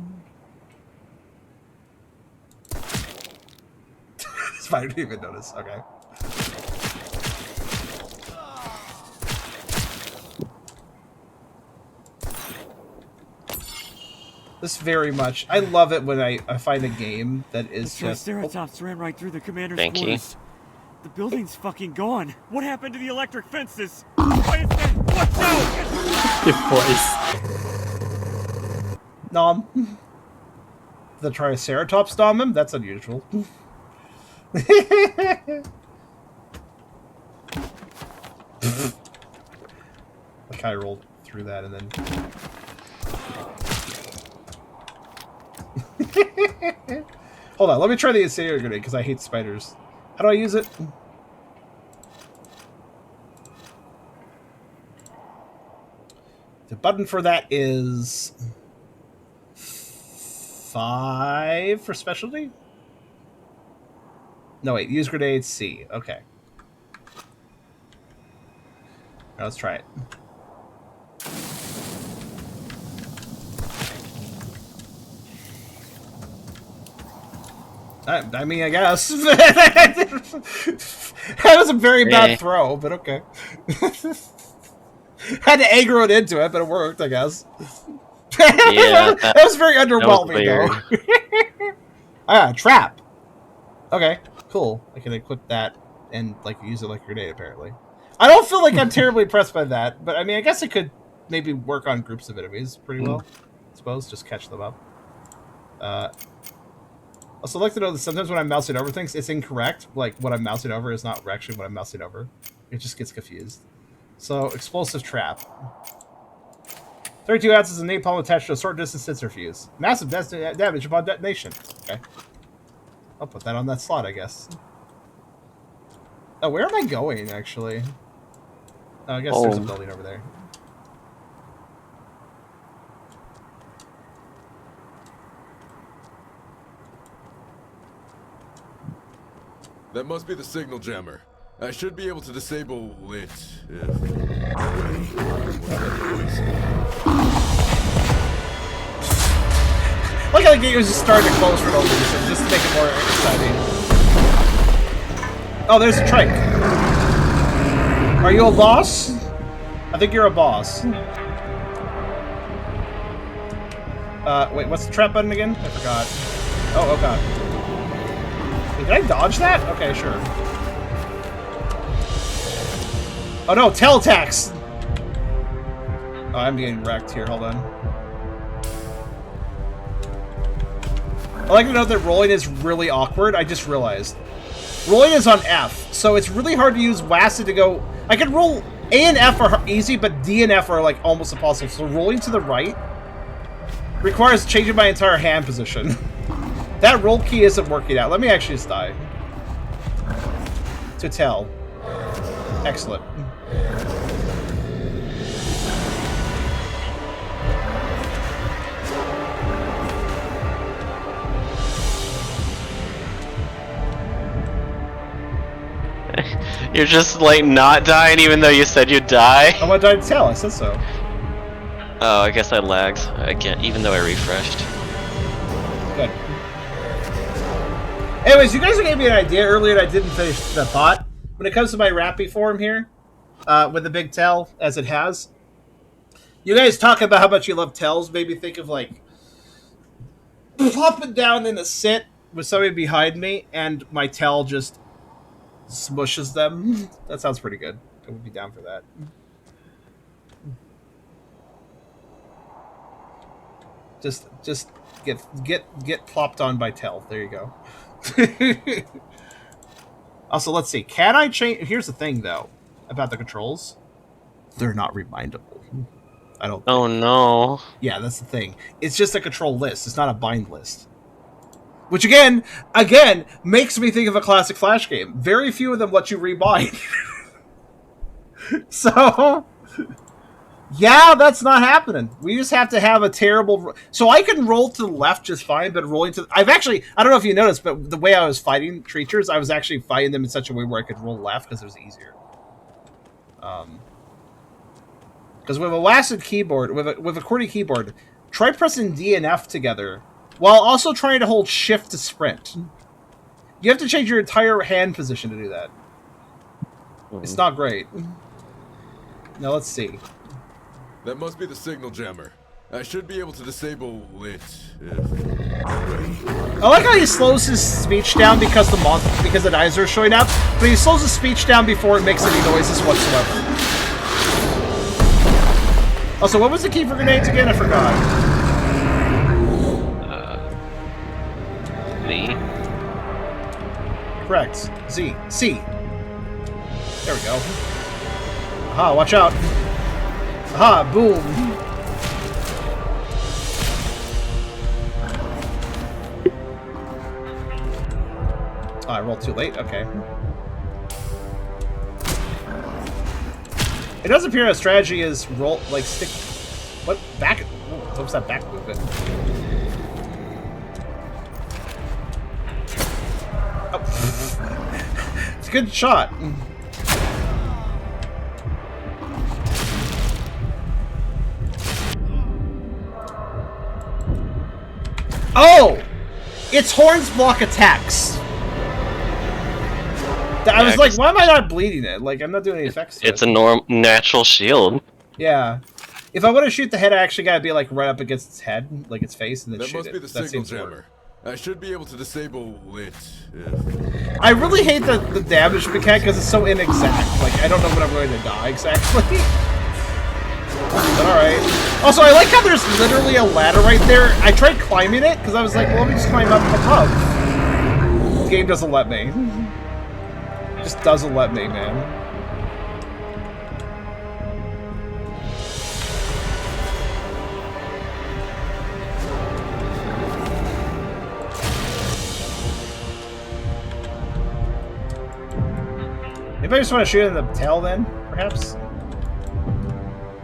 Spider didn't even notice. Okay. This very much. I love it when I find a game that is just... Triceratops ran right through the commander's Thank you. quarters. The building's fucking gone. What happened to the electric fences? Why is that? Watch out! Your voice. Nom. The Triceratops nom him? That's unusual. Like I rolled through that and then... Hold on, let me try the incendiary grenade because I hate spiders. How do I use it? The button for that is 5 for specialty? No, wait, use grenade C. Okay. Now let's try it. I mean, I guess. That was a very bad throw, but okay. Had to aggro it into it, but it worked, I guess. Yeah, that was very underwhelming, though. Ah, trap. Okay, cool. I can equip that and like use it like a grenade, apparently. I don't feel like I'm terribly impressed by that, but I mean, I guess it could maybe work on groups of enemies pretty well. I suppose, just catch them up. Also, I'd like to know that sometimes when I'm mousing over things, it's incorrect. Like, what I'm mousing over is not actually what I'm mousing over. It just gets confused. So, explosive trap. 32 ounces of napalm attached to a short distance sensor fuse. Massive damage upon detonation. Okay. I'll put that on that slot, I guess. Oh, where am I going, actually? Oh, I guess there's a building over there. That must be the signal jammer. I should be able to disable it if... Look how the game was just starting to close for no reason, just to make it more exciting. Oh, there's a trike. Are you a boss? I think you're a boss. Wait, what's the trap button again? I forgot. Oh god. Wait, did I dodge that? Okay, sure. Oh no, tail attacks! Oh, I'm getting wrecked here, hold on. I like to note that rolling is really awkward, I just realized. Rolling is on F, so it's really hard to use WASD to go... I can roll... A and F are easy, but D and F are like almost impossible, so rolling to the right requires changing my entire hand position. That roll key isn't working out. Let me actually just die. To tell. Excellent. You're just like not dying even though you said you'd die? I'm gonna die to tell, I said so. Oh, I guess I lagged again, even though I refreshed. Good. Anyways, you guys gave me an idea earlier and I didn't finish the thought. When it comes to my Rappy form here, with the big tail, as it has, you guys talk about how much you love tails, made me think of like plopping down in a sit with somebody behind me and my tail just smushes them. That sounds pretty good. I would be down for that. Just get plopped on by tail. There you go. Also, let's see. Can I change? Here's the thing, though, about the controls. They're not remindable. I don't. Oh no. Yeah, that's the thing. It's just a control list. It's not a bind list. Which again makes me think of a classic Flash game. Very few of them let you rebind. So, yeah, that's not happening. We just have to have a terrible... So I can roll to the left just fine, but rolling to... I don't know if you noticed, but the way I was fighting treacherous, I was actually fighting them in such a way where I could roll left because it was easier. Because with a WASD keyboard, with a QWERTY keyboard, try pressing D and F together while also trying to hold shift to sprint. You have to change your entire hand position to do that. It's not great. Now let's see. That must be the signal jammer. I should be able to disable it if... I like how he slows his speech down because the eyes are showing up, but he slows his speech down before it makes any noises whatsoever. Also, what was the key for grenades again? I forgot. Z. Correct. Z. C. There we go. Aha, watch out. Aha, boom. Oh, I rolled too late? Okay. It does appear a strategy is roll, like, stick... What? Back... What was that back movement? Oh. It's a good shot. Oh! Its horns block attacks. I was like, why am I not bleeding it? Like, I'm not doing any effects to It's it. a natural shield. Yeah. If I want to shoot the head, I actually gotta be like right up against its head, like its face, and then That shoot must it. be the That signal seems to work. jammer. I should be able to disable it if... I really hate the damage mechanic because it's so inexact. Like, I don't know when I'm going to die exactly. But alright. Also, I like how there's literally a ladder right there. I tried climbing it because I was like, well, let me just climb up above. The game doesn't let me. Just doesn't let me, man. Maybe I just want to shoot in the tail then, perhaps?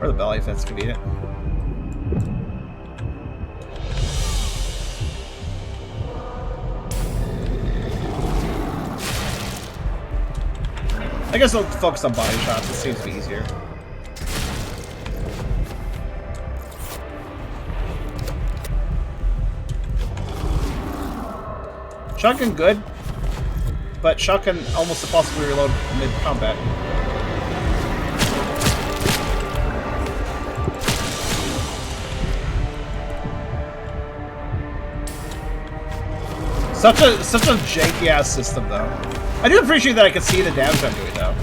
Or the belly, if that's convenient. I guess I'll focus on body shots, it seems to be easier. Shotgun good, but shotgun almost impossibly reload mid-combat. Such a janky ass system though. I do appreciate that I can see the damage I'm doing though.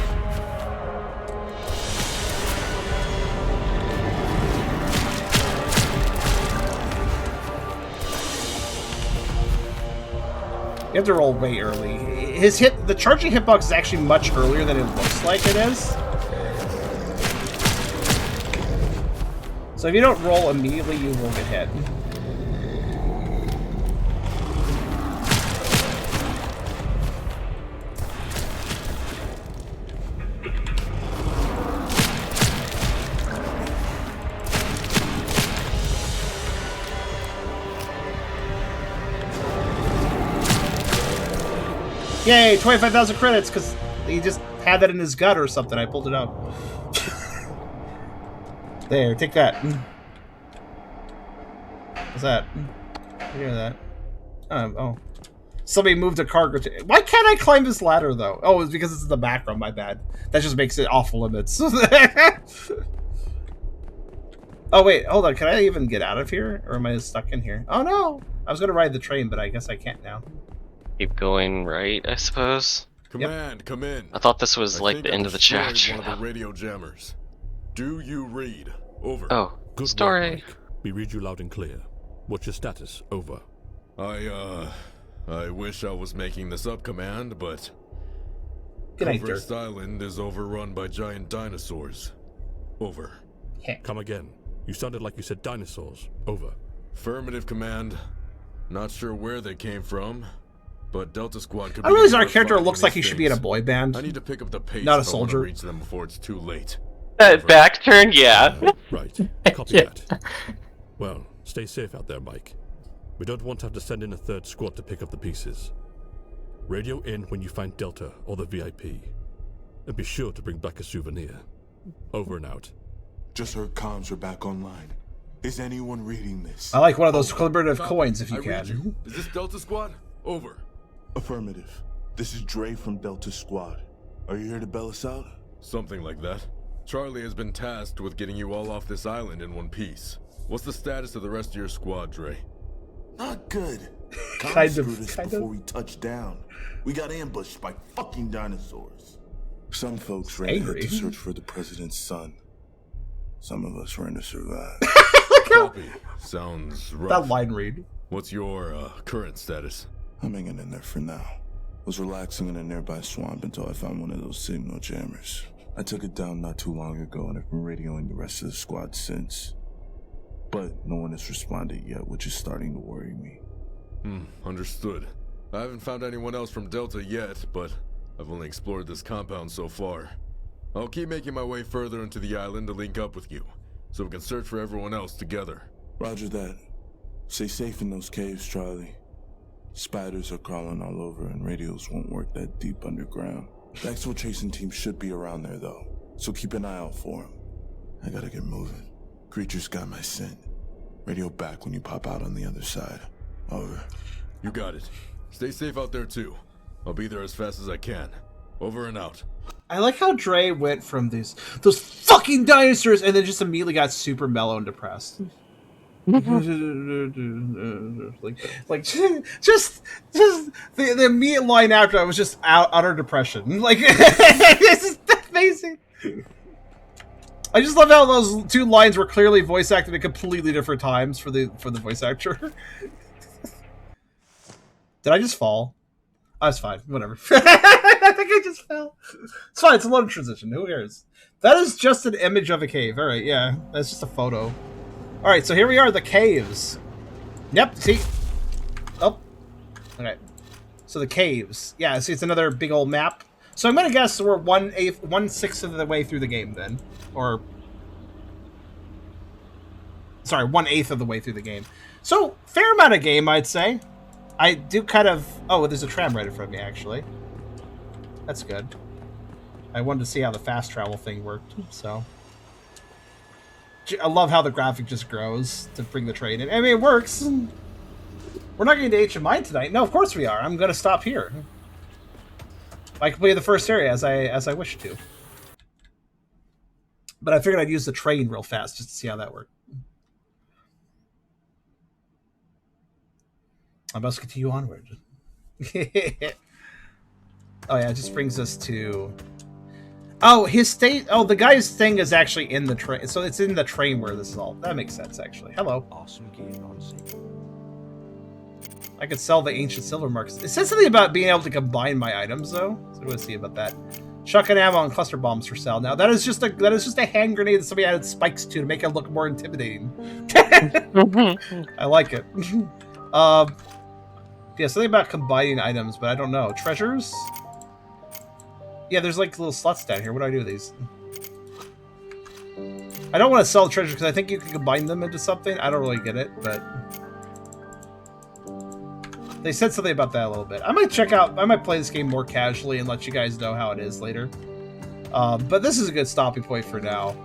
You have to roll way early. The charging hitbox is actually much earlier than it looks like it is. So if you don't roll immediately, you will get hit. Yay, 25,000 credits, because he just had that in his gut or something. I pulled it out. There, take that. What's that? Hear that? Oh. Somebody moved a cargo. Why can't I climb this ladder, though? Oh, it's because it's in the background, my bad. That just makes it off limits. Oh, wait, hold on. Can I even get out of here? Or am I stuck in here? Oh, no! I was going to ride the train, but I guess I can't now. Keep going right, I suppose. Command, come in. I thought this was like the end of the chat. One of the radio jammers. Do you read? Over. Oh, Good story. work, Mike. We read you loud and clear. What's your status? Over. I wish I was making this up, Command, but... Good night, Coverest Island is overrun by giant dinosaurs. Over. Come again. You sounded like you said dinosaurs. Over. Affirmative, Command. Not sure where they came from, but Delta Squad could I be realize our here character fighting looks like he these should be in a things. boy band. I need to pick up the pace Not a if I want to soldier. reach them before it's too late. That back turn, yeah. Right. Copy that. Well, stay safe out there, Mike. We don't want to have to send in a third squad to pick up the pieces. Radio in when you find Delta or the VIP. And be sure to bring back a souvenir. Over and out. Just heard comms are back online. Is anyone reading this? I like one of those collaborative coins if you I read can. you. Is this Delta Squad? Over. Affirmative. This is Dre from Delta Squad. Are you here to bail us out? Something like that. Charlie has been tasked with getting you all off this island in one piece. What's the status of the rest of your squad, Dre? Not good. Kind Comms of, screwed us kind before of. we touched down. We got ambushed by fucking dinosaurs. Some folks ran ahead Angry. to search for the president's son. Some of us ran to survive. Copy. Sounds rough. That line read. What's your current status? I'm hanging in there for now. Was relaxing in a nearby swamp until I found one of those signal jammers. I took it down not too long ago and I've been radioing the rest of the squad since. But no one has responded yet, which is starting to worry me. Understood. I haven't found anyone else from Delta yet, but I've only explored this compound so far. I'll keep making my way further into the island to link up with you, so we can search for everyone else together. Roger that. Stay safe in those caves, Charlie. Spiders are crawling all over and radios won't work that deep underground. The exfiltration team should be around there though, so keep an eye out for them. I gotta get moving. Creatures got my scent. Radio back when you pop out on the other side. Over. You got it. Stay safe out there too. I'll be there as fast as I can. Over and out. I like how Dre went from those fucking dinosaurs and then just immediately got super mellow and depressed. like just the immediate line after I was just utter depression. Like this is amazing. I just love how those two lines were clearly voice acted at completely different times for the voice actor. Did I just fall? Oh, it's fine. Whatever. I think I just fell. It's fine. It's a loaded transition. Who cares? That is just an image of a cave. All right. Yeah. That's just a photo. All right. So here we are. The caves. Yep. See? Oh. Okay. So the caves. Yeah. See, it's another big old map. So I'm going to guess we're 1/6 of the way through the game then. Or... Sorry, 1/8 of the way through the game. So, fair amount of game, I'd say. I do kind of... Oh, there's a tram right in front of me, actually. That's good. I wanted to see how the fast travel thing worked, so... I love how the graphic just grows to bring the train in. I mean, it works. We're not getting to HMI tonight. No, of course we are. I'm going to stop here. I completed the first area as I wish to. But I figured I'd use the train real fast just to see how that worked. I must continue onward. Oh yeah, it just brings us to... Oh, his state... Oh, the guy's thing is actually in the train. So it's in the train where this is all... That makes sense, actually. Hello. Awesome gear on scene. I could sell the ancient silver marks. It says something about being able to combine my items, though. So we'll see about that. Shotgun ammo and cluster bombs for sale. Now that is just a hand grenade that somebody added spikes to make it look more intimidating. I like it. Yeah, something about combining items, but I don't know. Treasures? Yeah, there's like little slots down here. What do I do with these? I don't want to sell the treasures because I think you can combine them into something. I don't really get it, but they said something about that a little bit. I might play this game more casually and let you guys know how it is later. But this is a good stopping point for now.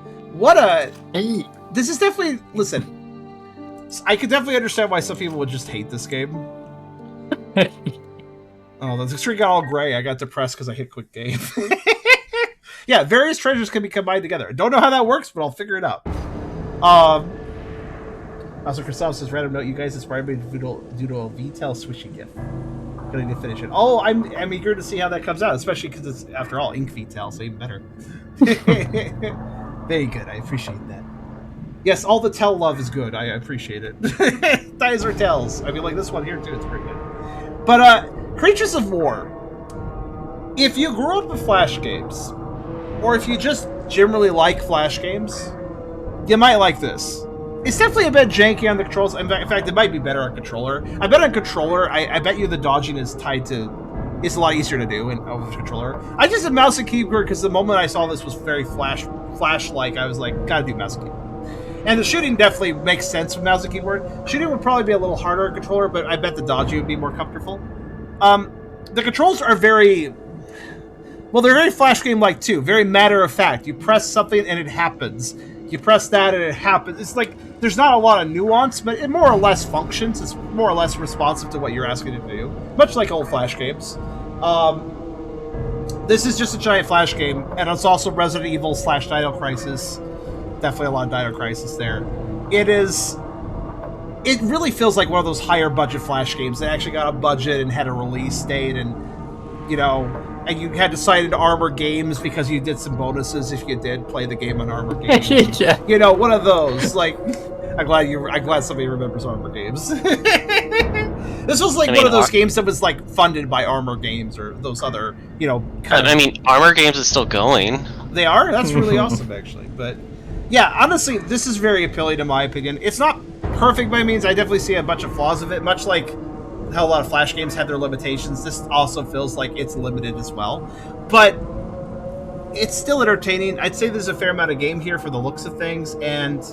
This is definitely... Listen, I could definitely understand why some people would just hate this game. Oh, the screen got all gray. I got depressed because I hit quick game. Yeah, various treasures can be combined together. I don't know how that works, but I'll figure it out. Also, Christoph says, random note, you guys inspired me due to a VTEL swishy gif. Gonna need to finish it. Oh, I'm eager to see how that comes out, especially because it's, after all, ink VTEL, so even better. Very good. I appreciate that. Yes, all the tell love is good. I appreciate it. Dinosaur tells. I mean, like this one here, too. It's pretty good. But, Creatures of War. If you grew up with Flash games, or if you just generally like Flash games, you might like this. It's definitely a bit janky on the controls. In fact, it might be better on controller. I bet on controller, I bet you the dodging is tied to... It's a lot easier to do in controller. I just did mouse and keyboard because the moment I saw this was very Flash-like, I was like, gotta do mouse and keyboard. And the shooting definitely makes sense with mouse and keyboard. Shooting would probably be a little harder on controller, but I bet the dodging would be more comfortable. The controls are very... Well, they're very Flash game-like, too. Very matter-of-fact. You press something and it happens. You press that and it happens. It's like, there's not a lot of nuance, but it more or less functions. It's more or less responsive to what you're asking it to do. Much like old Flash games. This is just a giant Flash game, and it's also Resident Evil / Dino Crisis. Definitely a lot of Dino Crisis there. It really feels like one of those higher budget Flash games that actually got a budget and had a release date, and, you know, and you had to sign into Armor Games because you did some bonuses if you did play the game on Armor Games. Yeah. You know, one of those. Like, I'm glad somebody remembers Armor Games. This was like one of those games that was like funded by Armor Games or those other, you know. I mean, Armor Games is still going. They are? That's really awesome, actually. But yeah, honestly, this is very appealing in my opinion. It's not perfect by means. I definitely see a bunch of flaws of it, much like how a lot of Flash games have their limitations. This also feels like it's limited as well, but it's still entertaining. I'd say there's a fair amount of game here for the looks of things, and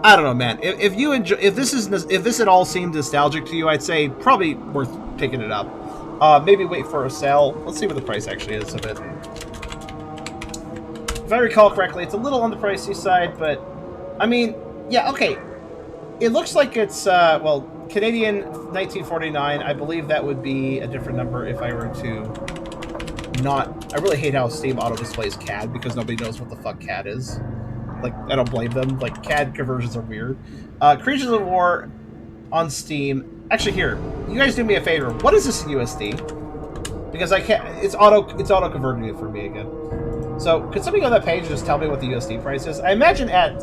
I don't know, man. If you enjoy, if this at all seemed nostalgic to you, I'd say probably worth picking it up. Maybe wait for a sale. Let's see what the price actually is of it. If I recall correctly, it's a little on the pricey side, but I mean, yeah, okay. It looks like it's well. Canadian 1949. I believe that would be a different number if I were to not... I really hate how Steam auto-displays CAD because nobody knows what the fuck CAD is. Like, I don't blame them. Like, CAD conversions are weird. Creatures of War on Steam. Actually, here, you guys do me a favor. What is this in USD? Because I can't... It's auto-converting it for me again. So, could somebody go to that page and just tell me what the USD price is? I imagine at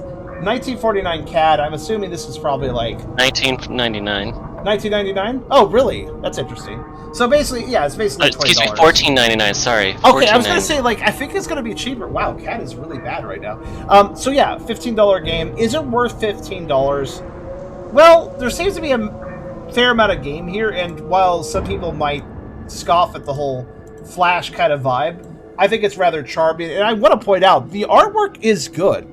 1949 CAD, I'm assuming this is probably like... 1999. 1999? Oh, really? That's interesting. So basically, yeah, it's basically $20. Excuse me, 14.99. Sorry. Okay, I was gonna say, like, I think it's gonna be cheaper. Wow, CAD is really bad right now. So yeah, $15 game. Is it worth $15? Well, there seems to be a fair amount of game here, and while some people might scoff at the whole Flash kind of vibe, I think it's rather charming. And I want to point out, the artwork is good.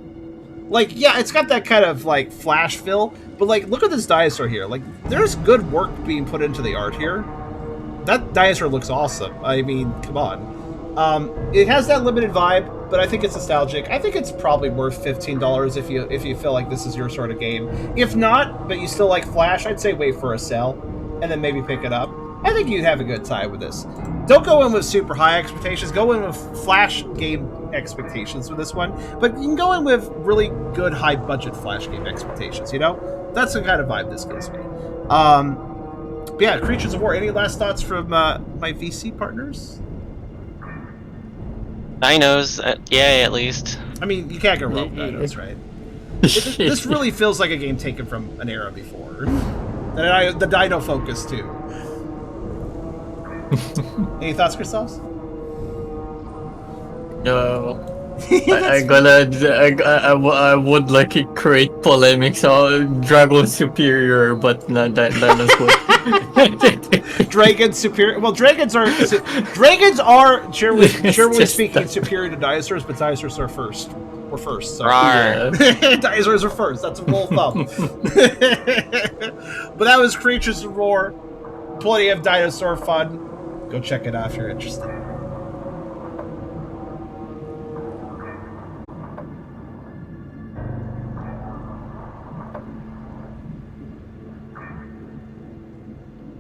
Like, yeah, it's got that kind of, like, Flash feel, but, like, look at this dinosaur here. Like, there's good work being put into the art here. That dinosaur looks awesome. I mean, come on. It has that limited vibe, but I think it's nostalgic. I think it's probably worth $15 if you feel like this is your sort of game. If not, but you still like Flash, I'd say wait for a sale, and then maybe pick it up. I think you'd have a good time with this. Don't go in with super high expectations. Go in with Flash game expectations with this one. But you can go in with really good high-budget Flash game expectations, you know? That's the kind of vibe this gives me. But yeah, Creatures of War. Any last thoughts from my VC partners? Dinos, yay, at least. I mean, you can't go wrong with dinos, right? This really feels like a game taken from an era before. The dino focus, too. Any thoughts, Christos? I would like to create polemics on Dragon Superior, but not Dino's good. Dragon superior. Well, dragons are generally speaking superior to dinosaurs, but dinosaurs are first. We're first. So. Yeah. Dinosaurs are first. That's a rule of thumb. But that was Creatures of War. Plenty of dinosaur fun. Go check it out if you're interested.